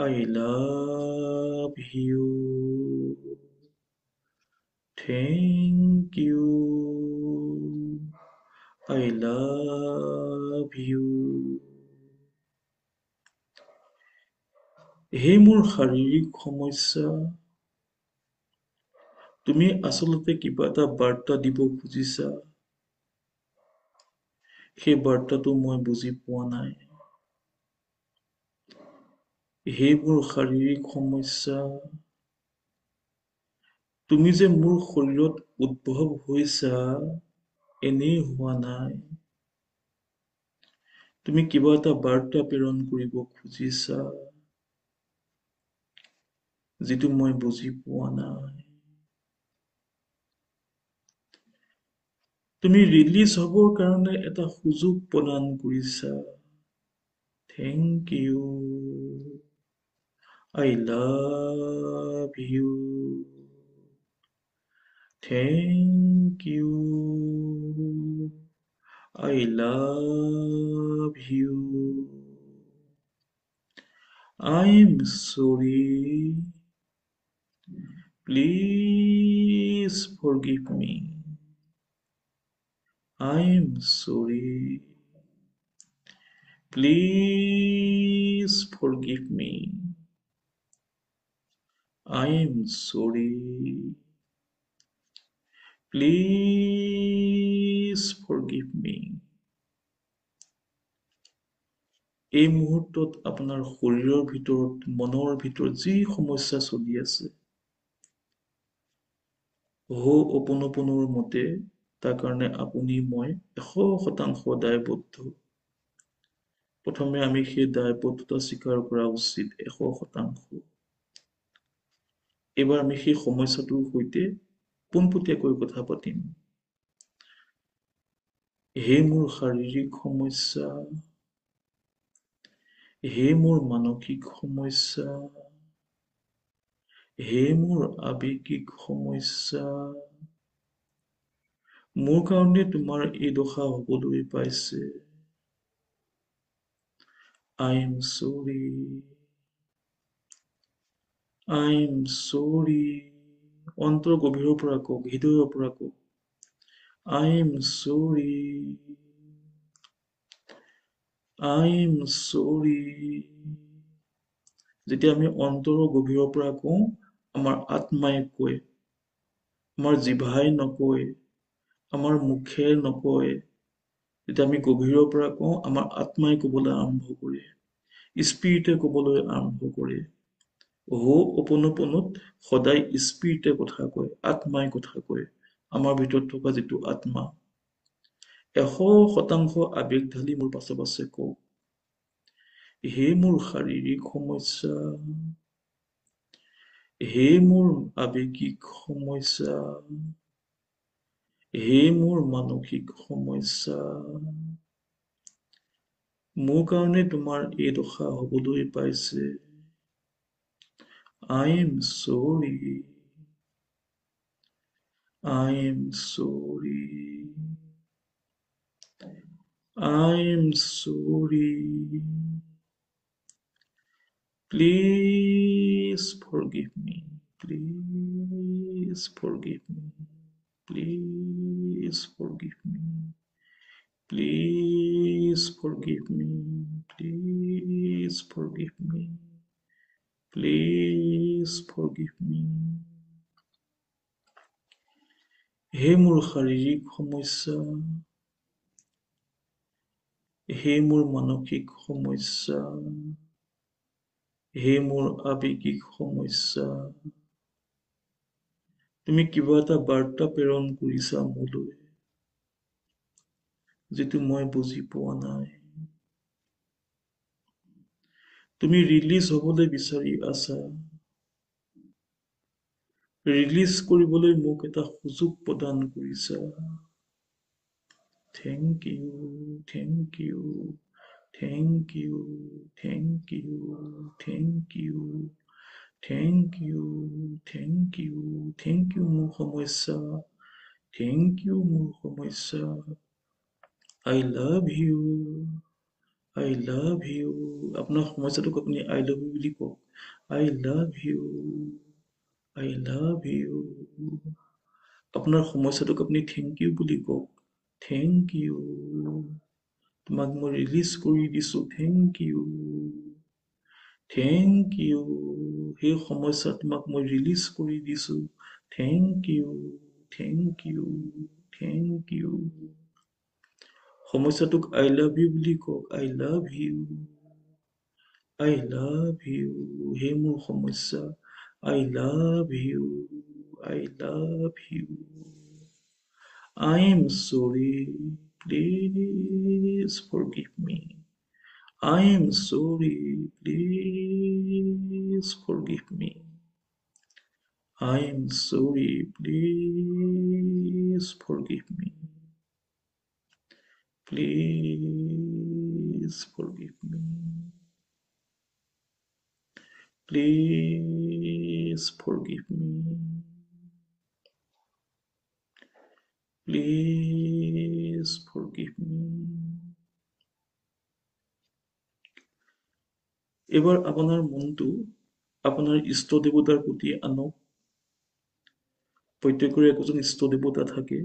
I love you. Thank you. I love you. হে মোৰ শাৰীৰিক সমস্যা, তুমি আচলতে কিবা এটা বাৰ্তা দিব খুজিছা, সেই বাৰ্তাটো মই বুজি পোৱা নাই। হে মোৰ শাৰীৰিক সমস্যা, তুমি যে মোৰ শৰীৰত উদ্ভৱ হৈছা এনেই হোৱা নাই। তুমি কিবা এটা বাৰ্তা প্ৰেৰণ কৰিব খুজিছা যিটো মই বুজি পোৱা নাই। তুমি ৰিলিজ হ'বৰ কাৰণে এটা সুযোগ প্ৰদান কৰিছা। Thank you. I love you. Thank you. I love you. I'm sorry. Please forgive me. I'm sorry. Please forgive me. I'm sorry. Please forgive me. এই মুহূৰ্তত আপোনাৰ শৰীৰৰ ভিতৰত, মনৰ ভিতৰত যি সমস্যা চলি আছে, হো'অপোনোপোনোৰ মতে তাৰ কাৰণে আপুনি মই 100% দায়বদ্ধ। প্ৰথমে আমি সেই দায়বদ্ধতা স্বীকাৰ কৰা উচিত 100%। এইবাৰ আমি সেই সমস্যাটোৰ সৈতে পোনপটীয়াকৈ কথা পাতিম। হে মোৰ শাৰীৰিক সমস্যা, হে মোৰ মানসিক সমস্যা, হে মোৰ আৱেগিক সমস্যা, মোৰ কাৰণে তোমাৰ এই দশা হ'বলৈ পাইছে। I'm sorry. I'm sorry. অন্তৰ গভীৰৰ পৰা কওক, হৃদয়ৰ পৰা কওক। I'm sorry. I'm sorry. যেতিয়া আমি অন্তৰৰ গভীৰৰ পৰা কওঁ, আমাৰ আত্মাই কয়, আমাৰ জিভাই নকয়, আমাৰ মুখে নকয়। যেতিয়া আমি গভীৰৰ পৰা কওঁ, আমাৰ আত্মাই ক'বলৈ আৰম্ভ কৰে, স্পিৰিটে ক'বলৈ আৰম্ভ কৰে। হো'অপোনোপোনোত সদায় স্পিৰিটে কথা কয়, আত্মাই কথা কয়। আমাৰ ভিতৰত থকা যিটো আত্মা 100% আৱেগ ঢালি মোৰ পাছে পাছে কওক, হে মোৰ শাৰীৰিক সমস্যা, হে মোৰ আৱেগিক সমস্যা, হে মোৰ মানসিক সমস্যা, মোৰ কাৰণে তোমাৰ এই দশা হ'বলৈ পাইছে। I'm sorry. I'm sorry. I'm sorry. Please forgive me. Please forgive me. Please forgive me. Please forgive me. Please forgive me. Please forgive me. হে মোৰ শাৰীৰিক সমস্যা, হে মোৰ মানসিক সমস্যা, হে মোৰ আৱেগিক সমস্যা, তুমি কিবা এটা বাৰ্তা প্ৰেৰণ কৰিছা মোলৈ, যিটো মই বুজি পোৱা নাই। তুমি ৰিলিজ হ'বলৈ বিচাৰি আছা। ৰিলিজ কৰিবলৈ মোক এটা সুযোগ প্ৰদান কৰিছা। Thank you, thank you, thank you, thank you, thank you, thank you, thank you, thank you মোৰ সমস্যা, thank you মোৰ সমস্যা। I love you. I love you. আপোনাৰ সমস্যাটোক আপুনি I love you বুলি কওক। I love you. I love you. আপোনাৰ সমস্যাটোক আপুনি thank you বুলি কওক। Thank you. তোমাক মই ৰিলিজ কৰি দিছো। Thank you. Thank you. সেই সমস্যা তোমাক মই ৰিলিজ কৰি দিছো। Thank you. Thank you. Thank you. সমস্যাটোক I love you বুলি কওক। I love you. I love you. হে মোৰ সমস্যা। I love you. I love you. I'm sorry. Please forgive me. I'm sorry. Please forgive me. I'm sorry. Please forgive me. Please forgive me. Please forgive me. Please forgive me. এবার আপনার মনটো আপোনাৰ east দেৱতাৰ প্ৰতি আনক। প্ৰত্যেকৰে একোজন east দেৱতা থাকে।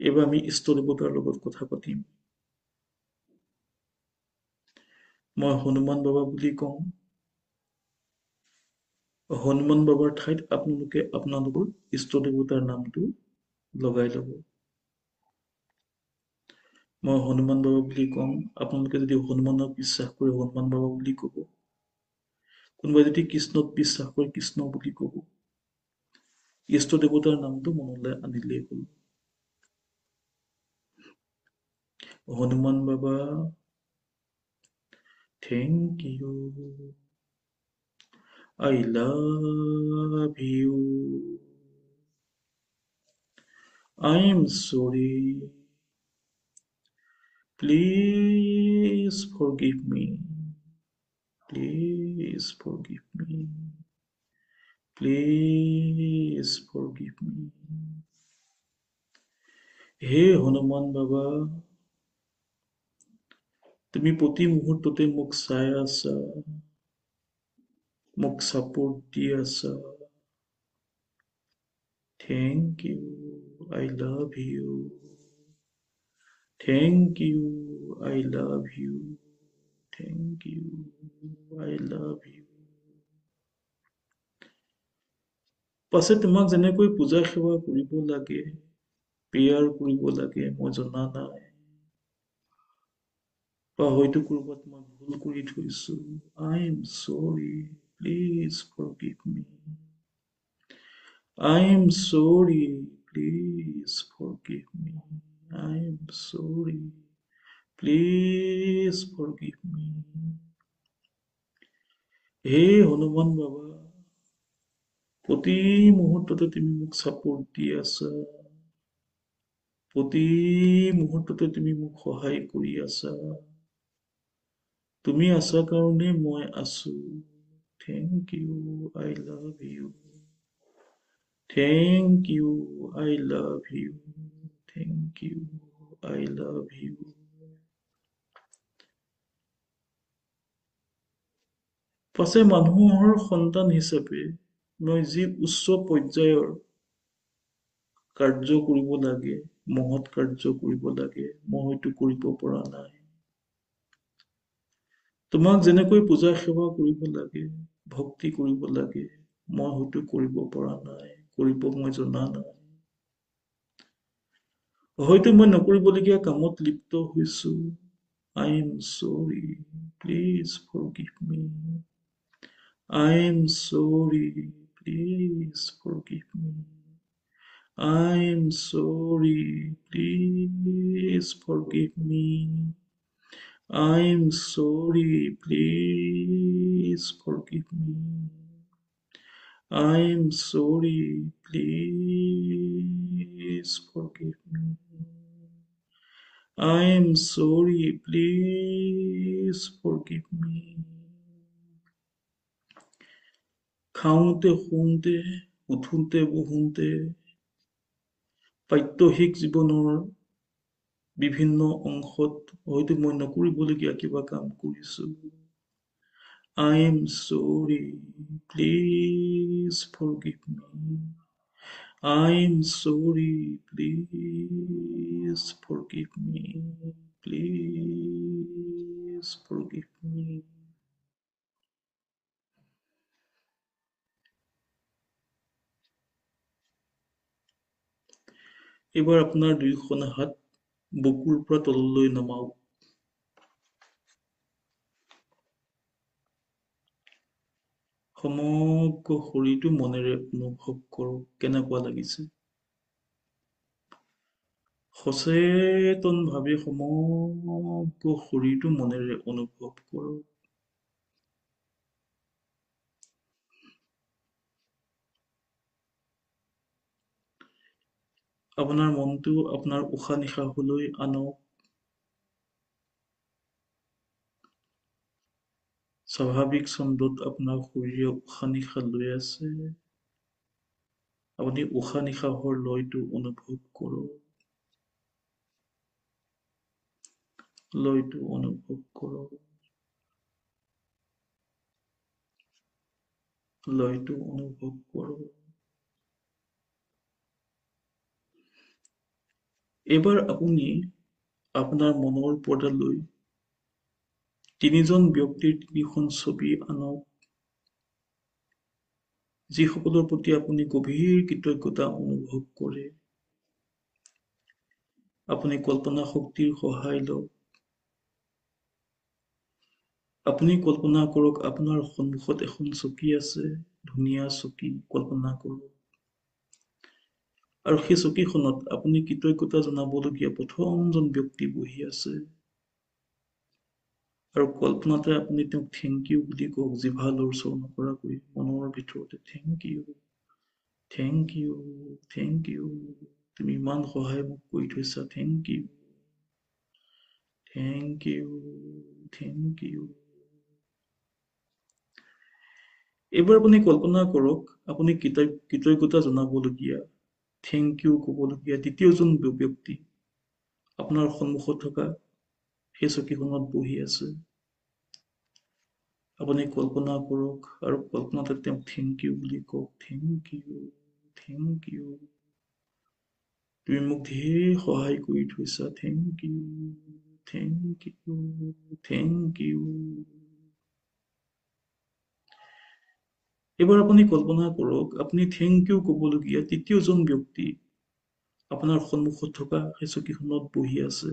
এবাৰ আমি ইষ্ট দেৱতাৰ লগত কথা পাতিম। মই হনুমান বাবা বুলি কওঁ। হনুমান বাবাৰ ঠাইত আপোনালোকে আপোনালোকৰ ইষ্ট দেৱতাৰ নামটো লগাই ল'ব। মই হনুমান বাবা বুলি কম। আপোনালোকে যদি হনুমানক বিশ্বাস কৰে হনুমান বাবা বুলি ক'ব। কোনোবাই যদি কৃষ্ণক বিশ্বাস কৰে কৃষ্ণ বুলি ক'ব। ইষ্ট দেৱতাৰ নামটো মনলৈ আনিলেই হ'ল। হনুমান বাবা, thank you. I love you. I'm sorry. Please forgive me. Please forgive me. Please forgive me. হে হনুমান বাবা, তুমি প্ৰতি মুহূৰ্ততে মোক চাই আছা, মোক সাপোর্ট দি আছা। Thank you. I love you. Thank you. I love you. Thank you. I love you. পাছে তোমাক যেনেকৈ পূজা সেৱা কৰিব লাগে, প্ৰেয়াৰ কৰিব লাগে মই জনা নাই। বা হয়তো ক'ৰবাত মই ভুল কৰি থৈছো। I am sorry. Please forgive me. I am sorry. Please forgive me. I am sorry. Please forgive me. হে হনুমান বাবা, প্ৰতি মুহূৰ্ততে তুমি মোক সাপোৰ্ট দি আছা। প্ৰতি মুহূৰ্ততে তুমি মোক সহায় কৰি আছা। তুমি আছা কাৰণে মই আছো। Thank you. I love you. Thank you. I love you. Thank you. I love you. পাছে মানুহৰ সন্তান হিচাপে মই যি উচ্চ পৰ্যায়ৰ কাৰ্য কৰিব লাগে, মহৎ কাৰ্য কৰিব লাগে, মই হয়তো কৰিব পৰা নাই। তোমাক যেনেকৈ পূজা সেৱা কৰিব লাগে, ভক্তি কৰিব লাগে, মই হয়তো কৰিব পৰা নাই, কৰিব মই জনা নাই। হয়তো মই নকৰিবলগীয়া কামত লিপ্ত হৈছো। I am sorry. Please forgive me. I am sorry. Please forgive me. I am sorry. Please forgive me. I am sorry. Please forgive me. I am sorry. Please forgive me. I am sorry. Please forgive me. খাওঁতে শুওঁতে উঠোঁতে বহোঁতে প্ৰাত্যহিক জীৱনৰ বিভিন্ন অংশত হয়তো মই নকৰিবলগীয়া কিবা কাম কৰিছো। I am sorry. Please forgive me. I am sorry. Please forgive me. Please forgive me. এবার আপনার দুইখন হাত বুকুৰ পৰা তললৈ নমাওক। সমগ্ৰ শৰীৰটো মনেৰে অনুভৱ কৰক কেনেকুৱা লাগিছে। সচেতনভাৱে সমগ্ৰ শৰীৰটো মনেৰে অনুভৱ কৰক। আপোনাৰ মনটো আপোনাৰ উশাহ নিশাহলৈ আনক। স্বাভাৱিক ছন্দত আপোনাৰ শৰীৰে উশাহ নিশাহ লৈ আছে। আপুনি উশাহ নিশাহৰ লয়টো অনুভৱ কৰক। লয়টো অনুভৱ কৰক। লয়টো অনুভৱ কৰক। এইবাৰ আপুনি আপোনাৰ মনৰ পৰ্দালৈ তিনিজন ব্যক্তিৰ তিনিখন ছবি আনক, যিসকলৰ প্ৰতি আপুনি গভীৰ কৃতজ্ঞতা অনুভৱ কৰে। আপুনি কল্পনা শক্তিৰ সহায় লওক। আপুনি কল্পনা কৰক আপোনাৰ সন্মুখত এখন চকী আছে, ধুনীয়া চকী কল্পনা কৰক। আৰু সেই চকীখনত আপুনি কৃতজ্ঞতা জনাবলগীয়া প্ৰথমজন ব্যক্তি বহি আছে। আৰু কল্পনাতে আপুনি তেওঁক থেংক ইউ বুলি কওক, জিভা লৰচৰ নকৰাকৈ মনৰ ভিতৰতে thank you, thank you, thank you, তুমি ইমান সহায় মোক কৰি থৈছা, thank you, thank you, thank you. এইবাৰ আপুনি কল্পনা কৰক আপুনি কৃতজ্ঞতা জনাবলগীয়া, থেংক ইউ ক'বলগীয়া দ্বিতীয়জন ব্যক্তি আপোনাৰ সন্মুখত থকা সেই চকীখনত বহি আছে। আপুনি কল্পনা কৰক আৰু কল্পনাতে তেওঁক থেংক ইউ বুলি কওক, থেংক ইউ, থেংক ইউ, তুমি মোক ধেৰ সহায় কৰি থৈছা, thank you, thank you, thank you. এইবাৰ আপুনি কল্পনা কৰক আপুনি থেংক ইউ ক'বলগীয়া তৃতীয়জন ব্যক্তি আপোনাৰ সন্মুখত থকা সেই চকীখনত বহি আছে।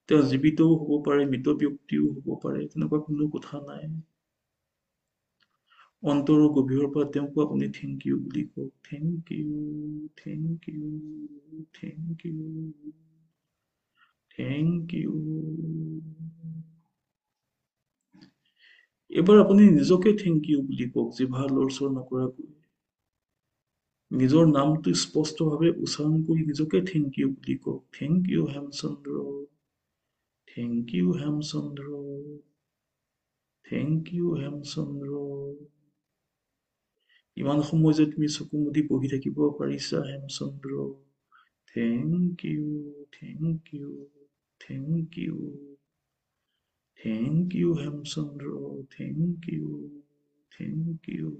তেওঁ জীৱিতও হ'ব পাৰে, মৃত ব্যক্তিও হ'ব পাৰে, তেনেকুৱা কোনো কথা নাই। অন্তৰৰ গভীৰৰ পৰা তেওঁকো আপুনি থেংক ইউ বুলি কওক, thank you, thank you, thank you, thank you. এইবাৰ আপুনি নিজকে থেংক ইউ বুলি কওক, জিভা লৰচৰ নকৰাকৈ। নিজৰ নামটো স্পষ্টভাৱে উচ্চাৰণ কৰি নিজকে থেংক ইউ বুলি কওক, thank you Hemchandra, thank you Hemchandra, thank you Hemchandra. ইমান সময় যে তুমি চকু মুদি বহি থাকিব পাৰিছা Hemchandra, thank you, thank you, thank you, thank you Hemchandra, thank you, thank you,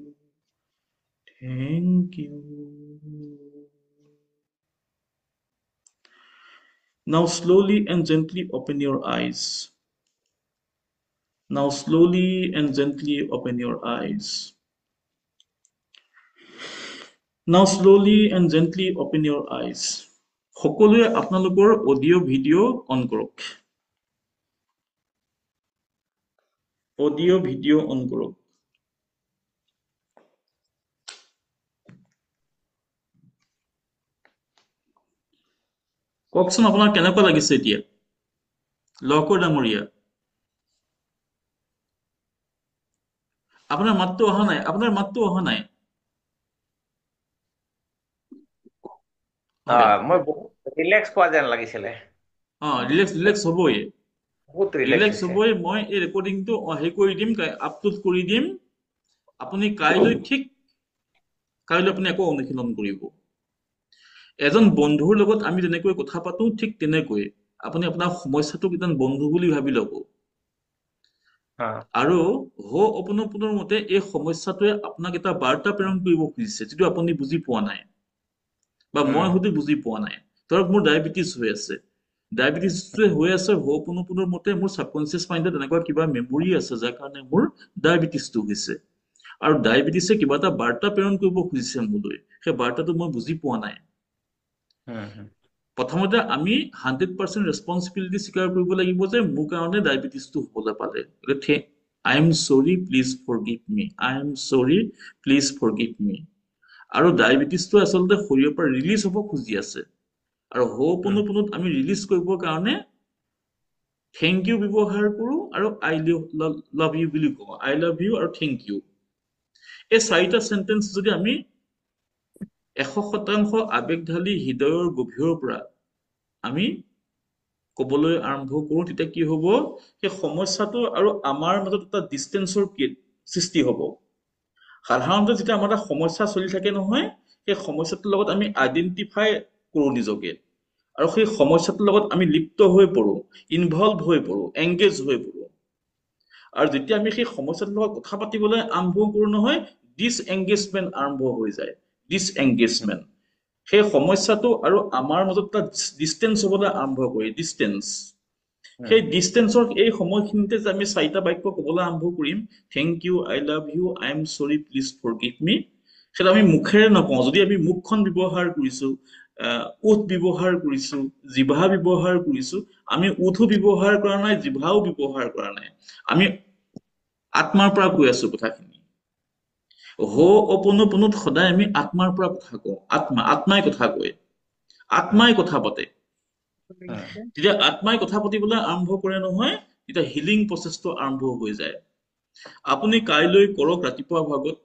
thank you. Now slowly and gently open your eyes. Now slowly and gently open your eyes. Now slowly and gently open your eyes. সকলোৱে আপোনালোকৰ audio' video' on কৰক। Audio' video' on কৰক। কওকচোন আপোনাৰ কেনেকুৱা লাগিছে এতিয়া, লকৰ ডাঙৰীয়া? আপোনাৰ মাতটো অহা নাই, আপোনাৰ মাতটো অহা নাই। হয়, মই বহুত ৰিলেক্স পোৱা যেন লাগিছিলে। ৰিলেক্স হ'বই, বহুত ৰিলেক্স ৰিলেক্স হৈছে। হ'বই। মই এই ৰেকৰ্ডিংটো হেৰি কৰি দিম, আপলোড কৰি দিম। আপুনি কাইলৈ আপুনি আকৌ অনুশীলন কৰিব। এজন বন্ধুৰ লগত আমি যেনেকৈ কথা পাতো ঠিক তেনেকৈ আপুনি আপোনাৰ সমস্যাটোক এজন বন্ধু বুলি ভাবি ল'ব। আৰু হো'অপন'পনৰ মতে এই সমস্যাটোৱে আপোনাক এটা বাৰ্তা প্ৰেৰণ কৰিব খুজিছে, যিটো আপুনি বুজি পোৱা নাই বা মই হয়তো বুজি পোৱা নাই। ধৰক মোৰ ডায়েবেটিছ হৈ আছে, ডায়েবেটিছটোৱে হৈ আছে হো'অপন'পনৰ মতে মোৰ ছাবকনচিয়াছ মাইণ্ডত এনেকুৱা কিবা মেমৰি আছে যাৰ কাৰণে মোৰ ডায়েবেটিছটো হৈছে। আৰু ডায়েবেটিছে কিবা এটা বাৰ্তা প্ৰেৰণ কৰিব খুজিছে মোলৈ, সেই বাৰ্তাটো মই বুজি পোৱা নাই। প্ৰথমতে আমি 100% ৰেছপনচিবিলিটি স্বীকাৰ কৰিব লাগিব যে মোৰ কাৰণে ডায়েবেটিছটো হ'বলৈ পালে। আই am sorry, please forgive me, I am sorry, please forgive মি। আৰু ডায়েবেটিছটো আচলতে শৰীৰৰ পৰা ৰিলিজ হ'ব খুজি আছে। আৰু হো'অপন'পনত আমি ৰিলিজ কৰিবৰ কাৰণে থেংক ইউ ব্যৱহাৰ কৰোঁ আৰু আই লাভ ইউ বুলি কওঁ, আই লাভ ইউ আৰু থেংক ইউ। এই চাৰিটা চেণ্টেন্স যদি আমি 100% আবেগ ঢালি হৃদয়ৰ গভীৰৰ পৰা আমি ক'বলৈ আৰম্ভ কৰো, তেতিয়া কি হ'ব, সেই সমস্যাটো আৰু আমাৰ মাজত এটা ডিষ্টেন্সৰ সৃষ্টি হ'ব। সাধাৰণতে যেতিয়া আমাৰ এটা সমস্যা চলি থাকে নহয়, সেই সমস্যাটোৰ লগত আমি আইডেন্টিফাই কৰো নিজকে, আৰু সেই সমস্যাটোৰ লগত আমি লিপ্ত হৈ পৰো, ইনভলভ হৈ পৰো, এংগেজ হৈ পৰো। আৰু যেতিয়া আমি সেই সমস্যাটোৰ লগত কথা পাতিবলৈ আৰম্ভ কৰো নহয়, ডিসএংগেজমেন্ট আৰম্ভ হৈ যায়, ডিসএংগেজমেন্ট। সেই সমস্যাটো আৰু আমাৰ মাজত এটা ডিষ্টেন্স হ'বলৈ আৰম্ভ কৰে, ডিষ্টেন্স। সেই ডিষ্টেন্সৰ এই সময়খিনিতে যে আমি 4টা বাক্য ক'বলৈ আৰম্ভ কৰিম, thank you, I love you, I am sorry, please forgive me, সেটা আমি মুখেৰে নকওঁ। যদি আমি মুখখন ব্যৱহাৰ কৰিছো, ওঠ ব্যৱহাৰ কৰিছো, জিভা ব্যৱহাৰ কৰিছো, আমি ওঠো ব্যৱহাৰ কৰা নাই, জিভাও ব্যৱহাৰ কৰা নাই, আমি আত্মাৰ পৰা কৈ আছো কথাখিনি। হো অপনোপনোত সদায় আমি আত্মাৰ পৰা কথা কওঁ, আত্মাই কথা কয়, আত্মাই কথা পাতে। যেতিয়া আত্মাই কথা পাতিবলৈ আৰম্ভ কৰে নহয়, তেতিয়া হিলিং প্ৰচেছটো আৰম্ভ হৈ যায়। আপুনি কাইলৈ কৰক, ৰাতিপুৱা ভাগত,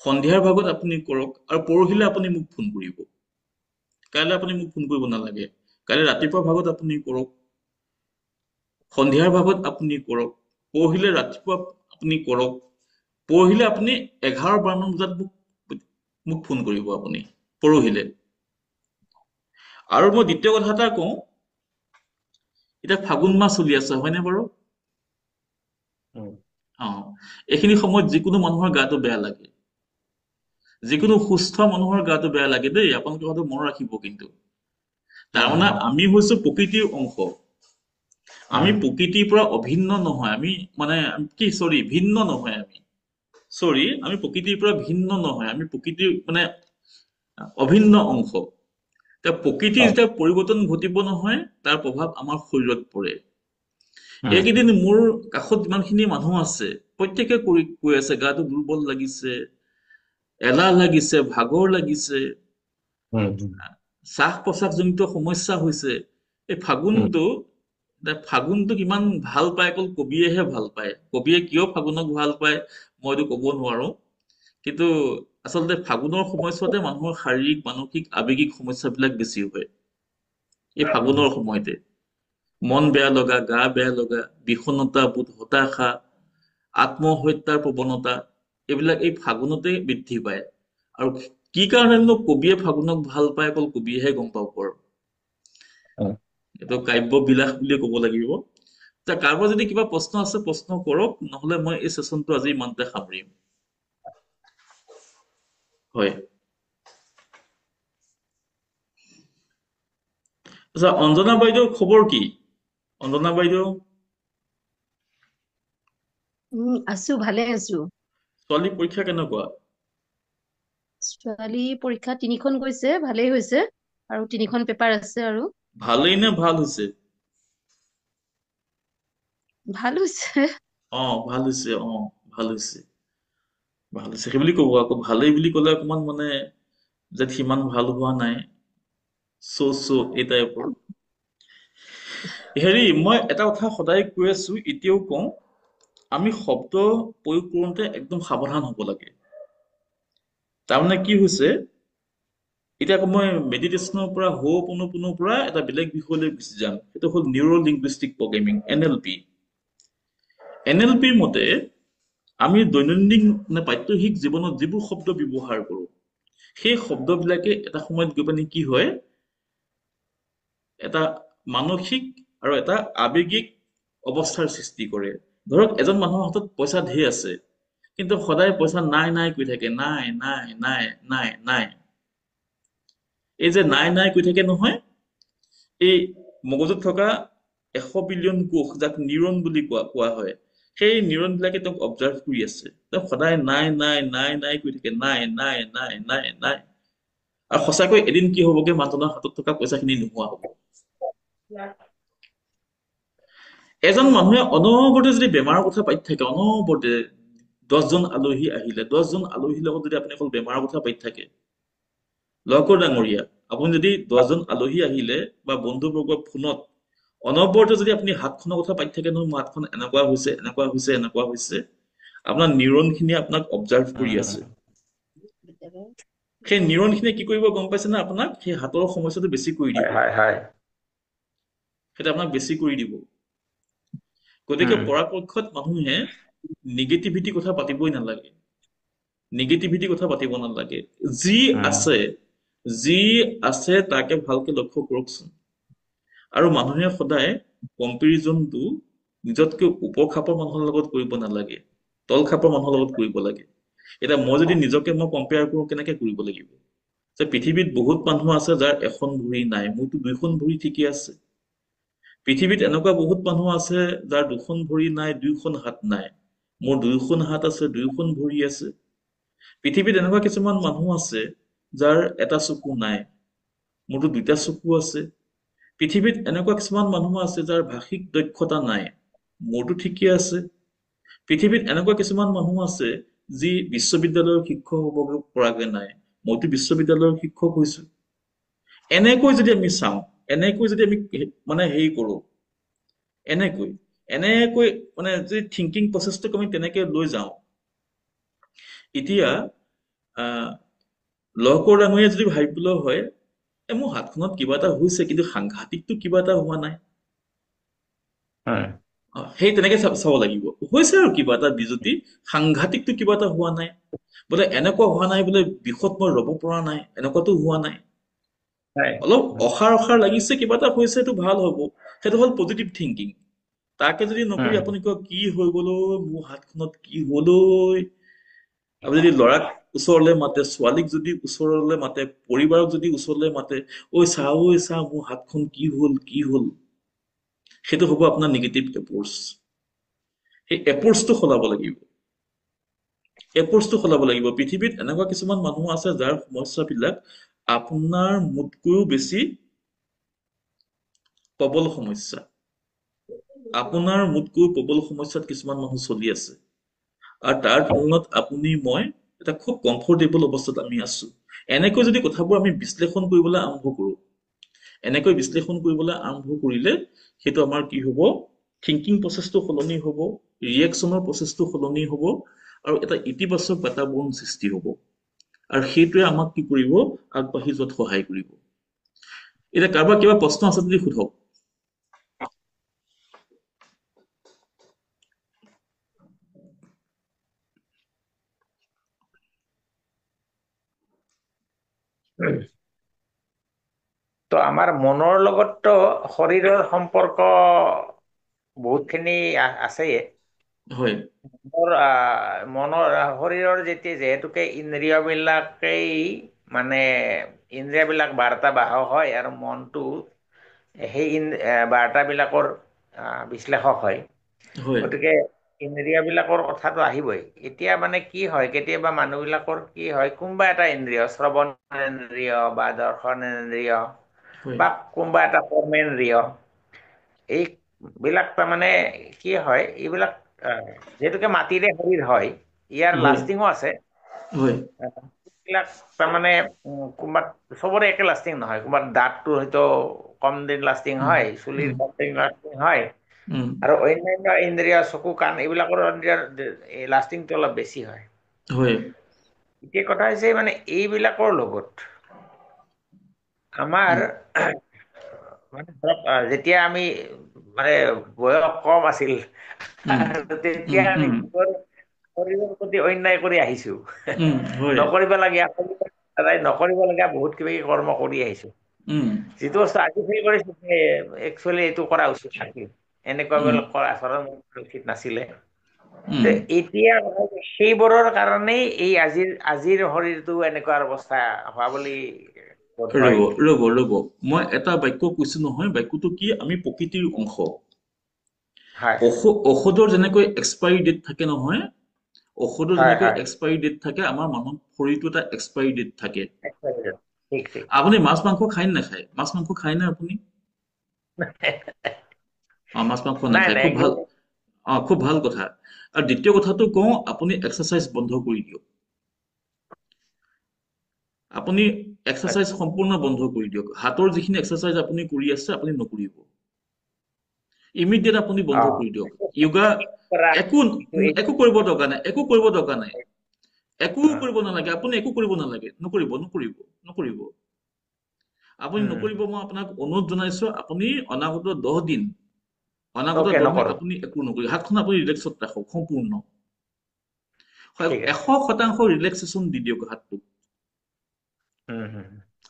সন্ধিয়াৰ ভাগত আপুনি কৰক, আৰু পৰহিলে আপুনি মোক ফোন কৰিব। কাইলৈ আপুনি মোক ফোন কৰিব নালাগে, কাইলৈ ৰাতিপুৱা ভাগত আপুনি কৰক, সন্ধিয়াৰ ভাগত আপুনি কৰক, পৰহিলে ৰাতিপুৱা আপুনি কৰক, পৰহিলে আপুনি 11-12 বজাত মোক ফোন কৰিব আপুনি, পৰহিলে। আৰু মই দ্বিতীয় কথা এটা কওঁ, এতিয়া ফাগুন মাহ চলি আছে, হয়নে বাৰু? এইখিনি সময়ত যিকোনো মানুহৰ গাটো বেয়া লাগে, যিকোনো সুস্থ মানুহৰ গাটো বেয়া লাগে দেই, আপোনালোকে কথাটো মনত ৰাখিব। কিন্তু তাৰমানে আমি হৈছো প্ৰকৃতিৰ অংশ, আমি প্ৰকৃতিৰ পৰা অভিন্ন নহয়, আমি মানে ভিন্ন নহয়, আমি প্ৰকৃতিৰ পৰা ভিন্ন নহয়, আমি প্ৰকৃতিৰ মানে অভিন্ন অংশ। প্ৰকৃতিৰ যেতিয়া পৰিৱৰ্তন ঘটিব নহয়, তাৰ প্ৰভাৱ আমাৰ শৰীৰত পৰে। এইকেইদিন মোৰ কাষত যিমানখিনি মানুহ আছে, প্ৰত্যেকে কৈ আছে গাটো দুৰ্বল লাগিছে, এলাহ লাগিছে, ভাগৰ লাগিছে, শ্বাস প্ৰশ্বাসজনিত সমস্যা হৈছে। এই ফাগুনটোক ইমান ভাল পায়, অকল কবিয়েহে ভাল পায়। কবিয়ে কিয় ফাগুনক ভাল পায় মইতো ক'ব নোৱাৰো, কিন্তু আচলতে ফাগুনৰ সময়ছোৱাতে মানুহৰ শাৰীৰিক, মানসিক, আৱেগিক সমস্যাবিলাক বেছি হয়। এই ফাগুনৰ সময়তে মন বেয়া লগা, গা বেয়া লগা, বিষণ্ণতা বোধ, হতাশা, আত্মহত্যাৰ প্ৰৱণতা, এইবিলাক এই ফাগুনতে বৃদ্ধি পায়। আৰু কি কাৰণেনো কবিয়ে ফাগুনক ভাল পায়, অকল কবিয়েহে গম পাব আৰু। এইটো কাব্য বিলাস বুলি ক'ব লাগিব। কাৰোবাৰ যদি কিবা প্ৰশ্ন আছে প্ৰশ্ন কৰক, নহলে মই এই সেশনটো আজি ইমানতে সামৰিম। হয়, আচ্ছা, অঞ্জনা বাইদেউৰ খবৰ কি? অঞ্জনা বাইদেউ আছো, ভালে আছো। ছোৱালী পৰীক্ষা কেনেকুৱা? ছোৱালী পৰীক্ষা 3খন গৈছে, ভালেই হৈছে, আৰু 3খন পেপাৰ আছে। আৰু ভালেই নে ভাল হৈছে? ভাল হৈছে। ভাল হৈছে, ভাল হৈছে, ভাল হৈছে সেই বুলি ক'ব। আকৌ ভালেই বুলি ক'লে অকমান মানে যে সিমান ভাল হোৱা নাই, এই টাইপৰ। হেৰি, মই এটা কথা সদায় কৈ আছো, এতিয়াও কওঁ, আমি শব্দ প্ৰয়োগ কৰোঁতে একদম সাৱধান হ'ব লাগে। তাৰমানে কি হৈছে, এতিয়া আকৌ মই মেডিটেশ্যনৰ পৰা, হো'পনোপনোৰ পৰা এটা বেলেগ বিষয়লৈ গুচি যাম। সেইটো হ'ল নিউৰো লিংগুইষ্টিক প্ৰগ্ৰেমিং, NLP। NLPৰ মতে আমি দৈনন্দিন প্ৰাত্যহিক জীৱনত যিবোৰ শব্দ ব্যৱহাৰ কৰো, সেই শব্দবিলাকে এটা সময়ত গৈ পানি কি হয়, এটা মানসিক আৰু এটা আৱেগিক অৱস্থাৰ সৃষ্টি কৰে। ধৰক এজন মানুহৰ হাতত পইচা ধেৰ আছে, কিন্তু সদায় পইচা নাই নাই কৈ থাকে, নাই নাই নাই নাই নাই। এই যে নাই নাই কৈ থাকে নহয়, এই মগজুত থকা 100 বিলিয়ন কোষ, যাক নিউৰন বুলি কোৱা হয়, সেই নিউৰন বিলাকে তেওঁক অবজাৰ্ভ কৰি আছে। তেওঁ সদায় নাই নাই নাই নাই কৈ থাকে, নাই নাই নাই নাই নাই। আৰু সঁচাকৈ এদিন কি হবগে, মানুহজনৰ হাতত থকা পইচাখিনি নোহোৱা হ'ব। এজন মানুহে অনবৰতে যদি বেমাৰৰ কথা পাতি থাকে, অনবৰতে 10জন আলহী আহিলে, 10জন আলহীৰ লগত যদি আপুনি অকল বেমাৰৰ কথা পাতি থাকে, লকৰ ডাঙৰীয়া, আপুনি যদি 10জন আলহী আহিলে বা বন্ধুবৰ্গৰ ফোনত অনবৰতে যদি আপুনি হাতখনৰ কথা পাতি থাকে নহয়, মোৰ হাতখন এনেকুৱা হৈছে, এনেকুৱা হৈছে, এনেকুৱা হৈছে, আপোনাৰ নিউৰন খিনিয়ে আপোনাক অবজাৰ্ভ কৰি আছে। সেই নিউৰনখিনিয়ে কি কৰিব গম পাইছে না, আপোনাক সেই হাতৰ সমস্যাটো বেছি কৰি হয় দিব, হয় হয় সেইটো আপোনাক বেছি কৰি দিব। গতিকে উম পৰাপক্ষত মানুহে নিগেটিভিটি কথা পাতিবই নালাগে, নিগেটিভিটি কথা পাতিব নালাগে। যি উম আছে যি আছে তাকে ভালকে লক্ষ্য কৰকচোন। আৰু মানুহে সদায় কম্পেৰিজনটো নিজতকৈ ওপৰ খাপৰ মানুহৰ লগত কৰিব নালাগে, তল খাপৰ মানুহৰ লগত কৰিব লাগে। এতিয়া মই যদি নিজকে মই কম্পেয়াৰ কৰোঁ, কেনেকে কৰিব লাগিব? যে পৃথিৱীত বহুত মানুহ আছে যাৰ এখন ভৰি নাই, মোৰতো 2খন ভৰি ঠিকে আছে। পৃথিৱীত এনেকুৱা বহুত মানুহ আছে যাৰ 2খন ভৰি নাই, 2খন হাত নাই, মোৰ 2খন হাত আছে, 2খন ভৰি আছে। পৃথিৱীত এনেকুৱা কিছুমান মানুহ আছে যাৰ এটা চকু নাই, মোৰতো 2টা চকু আছে। পৃথিৱীত এনেকুৱা কিছুমান মানুহ আছে যাৰ ভাষিক দক্ষতা নাই, মোৰতো ঠিকে আছে। পৃথিৱীত এনেকুৱা কিছুমান মানুহ আছে যি বিশ্ববিদ্যালয়ৰ শিক্ষক হ'ব পৰাকে নাই, মইতো বিশ্ববিদ্যালয়ৰ শিক্ষক হৈছো। এনেকৈ যদি আমি চাওঁ, এনেকৈ যদি আমি মানে হেৰি কৰোঁ, এনেকৈ এনেকৈ মানে যদি থিংকিং প্ৰচেছটোক আমি তেনেকে লৈ যাওঁ, এতিয়া আহ লহকৰ ডাঙৰীয়া যদি ভাবিবলৈ হয়, মোৰ হাতখনত কিবা এটা হৈছে কিন্তু সাংঘাতিকটো কিবা এটা হোৱা নাই, উম সেই তেনেকে চাব লাগিব। হৈছে আৰু কিবা এটা বিজুতি, সাংঘাতিকটো কিবা এটা হোৱা নাই, বোলে এনেকুৱা হোৱা নাই বোলে বিষত মই ৰ'ব পৰা নাই, এনেকুৱাতো হোৱা নাই। হয় অলপ অসাৰ অসাৰ লাগিছে, কিবা এটা হৈছে, সেইটো ভাল হ'ব, সেইটো হ'ল পজিটিভ থিংকিং। তাকে যদি নকৰি উম আপুনি কয় কি হৈ গ'ল ঐ, মোৰ হাতখনত কি হ'ল ঐ। আপুনি যদি ল'ৰাক ওচৰলৈ মাতে, ছোৱালীক যদি ওচৰলৈ মাতে, পৰিবাৰক যদি ওচৰলৈ মাতে, ঐ চা মোৰ হাতখন কি হ'ল কি হ'ল, সেইটো হ'ব আপোনাৰ নিগেটিভ এপ্ৰ'চ। সেই এপ্ৰ'চটো সলাব লাগিব, এপ্ৰ'চটো সলাব লাগিব। পৃথিৱীত এনেকুৱা কিছুমান মানুহ আছে যাৰ সমস্যাবিলাক আপোনাৰ মোতকৈও বেছি প্ৰবল সমস্যা, আপোনাৰ মোতকৈ প্ৰবল সমস্যাত কিছুমান মানুহ চলি আছে, আৰু তাৰ তুলনাত আপুনি মই এটা খুব কমফৰ্টেবল অৱস্থাত আমি আছো। এনেকৈ যদি কথাবোৰ আমি বিশ্লেষণ কৰিবলৈ আৰম্ভ কৰোঁ, এনেকৈ বিশ্লেষণ কৰিবলৈ আৰম্ভ কৰিলে সেইটো আমাৰ কি হ'ব, থিংকিং প্ৰচেছটো সলনি হ'ব, ৰিয়েকশ্যনৰ প্ৰচেছটো সলনি হ'ব, আৰু এটা ইতিবাচক বাতাবৰণ সৃষ্টি হ'ব। আৰু সেইটোৱে আমাক কি কৰিব, আগবাঢ়ি যোৱাত সহায় কৰিব। এতিয়া কাৰোবাৰ কিবা প্ৰশ্ন আছে যদি সোধক। তো আমাৰ মনৰ লগততো শৰীৰৰ সম্পৰ্ক বহুতখিনি আছেই। হয় মনৰ শৰীৰৰ যিহেতুকে ইন্দ্ৰিয়বিলাকেই মানে ইন্দ্ৰিয়বিলাক বাৰ্তা বাহক হয়, আৰু মনটো সেই বাৰ্তাবিলাকৰ বিশ্লেষক হয়। হয় গতিকে ইন্দ্ৰিয়বিলাকৰ কথাটো আহিবই। এতিয়া মানে কি হয়, কেতিয়াবা মানুহবিলাকৰ কি হয়, কোনোবা এটা ইন্দ্ৰিয়, শ্ৰৱণ ইন্দ্ৰিয় বা দৰ্শনেন্দ্ৰিয় হয় বা কোনোবা এটা কৰ্মেন্দ্ৰিয়, এইবিলাক তাৰমানে কি হয়, এইবিলাক যিহেতুকে মাটিৰে শৰীৰ হয়, ইয়াৰ হয় লাষ্টিঙো আছে। হয় এইবিলাক তাৰমানে কোনোবাত চবৰে একে লাষ্টিং নহয়, কোনোবাত দাঁতটো হয়তো কম দিন লাষ্টিং উম, হয়, চুলিৰ উম, কম দিন লাষ্টিং হয়, উম, আৰু অন্যান্য ইন্দ্ৰিয়, চকু কাণ, এইবিলাকৰ লাষ্টিংটো অলপ বেছি হয়। হয় এতিয়া কথা হৈছে মানে এইবিলাকৰ লগত আমাৰ উম, মানে ধৰক যেতিয়া আমি মানে বয়স কম আছিল, উম, তেতিয়া উম, আমি উম, শৰীৰৰ প্ৰতি অন্যায় কৰি আহিছো। হয় নকৰিব লগীয়া বহুত কিবা কিবি কৰ্ম কৰি আহিছো। উম, যিটো বস্তু আজি ফিল কৰিছো যে একচুৱেলি এইটো কৰা উচিত নাছিল, এনেকুৱা উম, বিলাক আচৰণ উচিত নাছিলে। উম। এতিয়া সেইবোৰৰ কাৰণেই এই আজিৰ শৰীৰটো এনেকুৱা অৱস্থা হোৱা বুলি বোধ হয়। ৰ'ব, মই এটা বাক্য কৈছো নহয়, বাক্যটো কি, আমি প্ৰকৃতিৰ অংশ। হয় ঔষধৰ যেনেকৈ এক্সপায়ৰী ডেট থাকে নহয়, ঔষধৰ হয় যেনেকৈ হয় এক্সপায়ৰী ডেট থাকে, আমাৰ মানৱ শৰীৰটো এটা এক্সপায়ৰী ডেট থাকে। ঠিক ঠিক। আপুনি মাছ মাংস খায় নে নাখায়? মাছ মাংস খায় নে আপুনি? মাছ মাংস নাই নাখায়, নাই খুব ভাল। একদম খুব ভাল কথা। আৰু দ্বিতীয় কথাটো কওঁ, আপুনি এক্সাৰচাইজ বন্ধ কৰি দিয়ক। আপুনি এক্সাৰচাইজ সম্পূৰ্ণ বন্ধ কৰি দিয়ক। হাতৰ যিখিনি এক্সাৰচাইজ আপুনি কৰি আছে, আপুনি নকৰিব। ইমিডিয়েট আপুনি বন্ধ কৰি দিয়ক। য়োগা একো একো কৰিব দৰকাৰ নাই, একো কৰিব দৰকাৰ নাই। একো কৰিব নালাগে, আপুনি একো কৰিব নালাগে, নকৰিব নকৰিব নকৰিব আপুনি নকৰিব। মই আপোনাক অনুৰোধ জনাইছো, আপুনি অনাগত 10 দিন অকে, নকৰো। আপুনি একো নকৰিব। হাতখন আপুনি ৰিলেক্সত ৰাখক সম্পূৰ্ণ, ঠিক আছে। 100% ৰিলেক্সেশ্যন দি দিয়ক হাতটোক।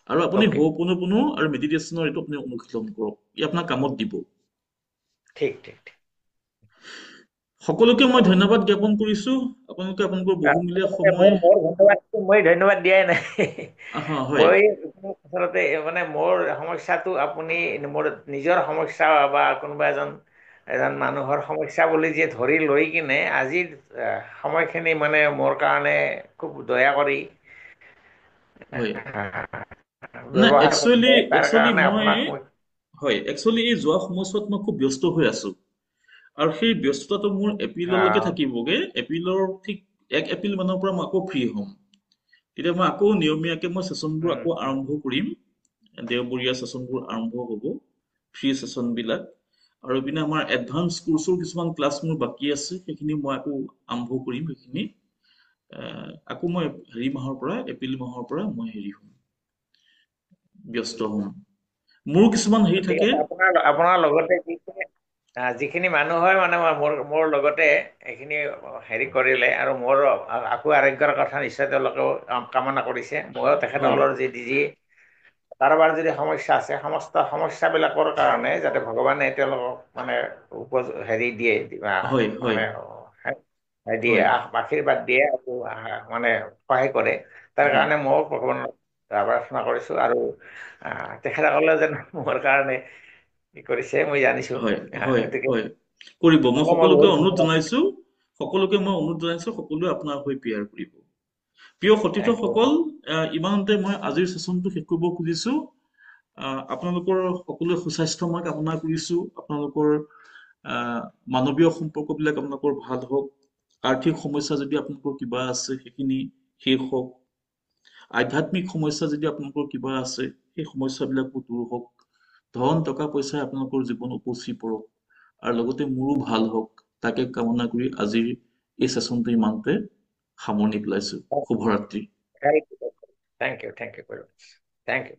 আৰু আপুনি অকে, হো'পোনোপোনো আৰু মেডিটেশ্যনৰ এইটো আপুনি অনুশীলন কৰক, ই আপোনাক কামত দিব। ঠিক ঠিক ঠিক। সকলোকে মই ধন্যবাদ জ্ঞাপন কৰিছো, আপোনালোকে আপোনালোকৰ বহুমূলীয়া সময়। মই ধন্যবাদ দিয়াই নাই। হয় মই আচলতে মানে মোৰ সমস্যাটো আপুনি মোৰ নিজৰ সমস্যা বা কোনোবা এজন মানুহৰ সমস্যা বুলি যে ধৰি লৈ কিনে আজিৰ সময়খিনি মানে মোৰ কাৰণে খুব দয়া কৰি হয় নাই, ব্যৱহাৰ একচুৱেলি কৰিছে, তাৰ কাৰণে মই আপোনাক মই হয়, একচুৱেলি এই যোৱা সময়ছোৱাত মই খুব ব্যস্ত হৈ আছো, আৰু সেই ব্যস্ততাটো মোৰ এপ্ৰিললৈকে আহ, থাকিবগে। এপ্ৰিলৰ ঠিক 1 এপ্ৰিল মানৰ পৰা মই আকৌ ফ্ৰী হ'ম। তেতিয়া মই আকৌ নিয়মীয়াকে মই ছেছনবোৰ উম, আকৌ আৰম্ভ কৰিম। দেওবৰীয়া ছেছনবোৰ আৰম্ভ হ'ব, ফ্ৰী ছেছন বিলাক। আৰু ইপিনে আমাৰ এডভান্স কোৰ্চৰ কিছুমান ক্লাছ মোৰ বাকী আছে, সেইখিনি মই আকৌ আৰম্ভ কৰিম। সেইখিনি আকৌ মই এপ্ৰিল মাহৰ পৰা মই ব্যস্ত হ'ম। মোৰো কিছুমান হেৰি ঠিক থাকে। আছে। আপোনাৰ লগতে যিখিনি মানুহ হয় মানে মোৰ লগতে এইখিনি হেৰি কৰিলে, আৰু মোৰ আকৌ আৰোগ্যৰ কথা নিশ্চয় তেওঁলোকেও কামনা কৰিছে। ময়ো হয় তেখেতসকলৰ যি কাৰোবাৰ যদি সমস্যা আছে, সমস্ত সমস্যাবিলাকৰ কাৰণে যাতে ভগৱানে তেওঁলোকক মানে হেৰি দিয়ে, হয় হয় মানে দিয়ে, হয় আশীৰ্বাদ দিয়ে, আকৌ মানে সহায় কৰে। তাৰ হয় কাৰণে ময়ো ভগৱানক প্ৰাৰ্থনা কৰিছো, আৰু তেখেতসকলে যেন মোৰ কাৰণে কি কৰিছে মই জানিছো। হয় হয় গতিকে হয় কৰিব। মই মই সকলোকে বহুত অনুৰোধ ধন্যবাদ। জনাইছো, সকলোৱে আপোনাৰ হৈ পিয়াৰ কৰিব। প্ৰিয় Thank you. সতীৰ্থসকল, ইমানতে মই আজিৰ ছেছনটো শেষ কৰিব খুজিছো। আপোনালোকৰ সকলোৱে সুস্বাস্থ্য মই কামনা কৰিছো। আপোনালোকৰ মানৱীয় সম্পৰ্কবিলাক আপোনালোকৰ ভাল হওক। আৰ্থিক সমস্যা যদি আপোনালোকৰ কিবা আছে সেইখিনি শেষ হওক। আধ্যাত্মিক সমস্যা যদি আপোনালোকৰ কিবা আছে সেই সমস্যাবিলাকো দূৰ হওক। ধন টকা পইচাই আপোনালোকৰ জীৱন উপচি পৰক, আৰু লগতে মোৰো ভাল হওক, তাকে কামনা কৰি আজিৰ এই ছেছনটো ইমানতে সামৰণি পেলাইছো। শুভৰাত্ৰি। Thank you. Thank you very much. Thank you.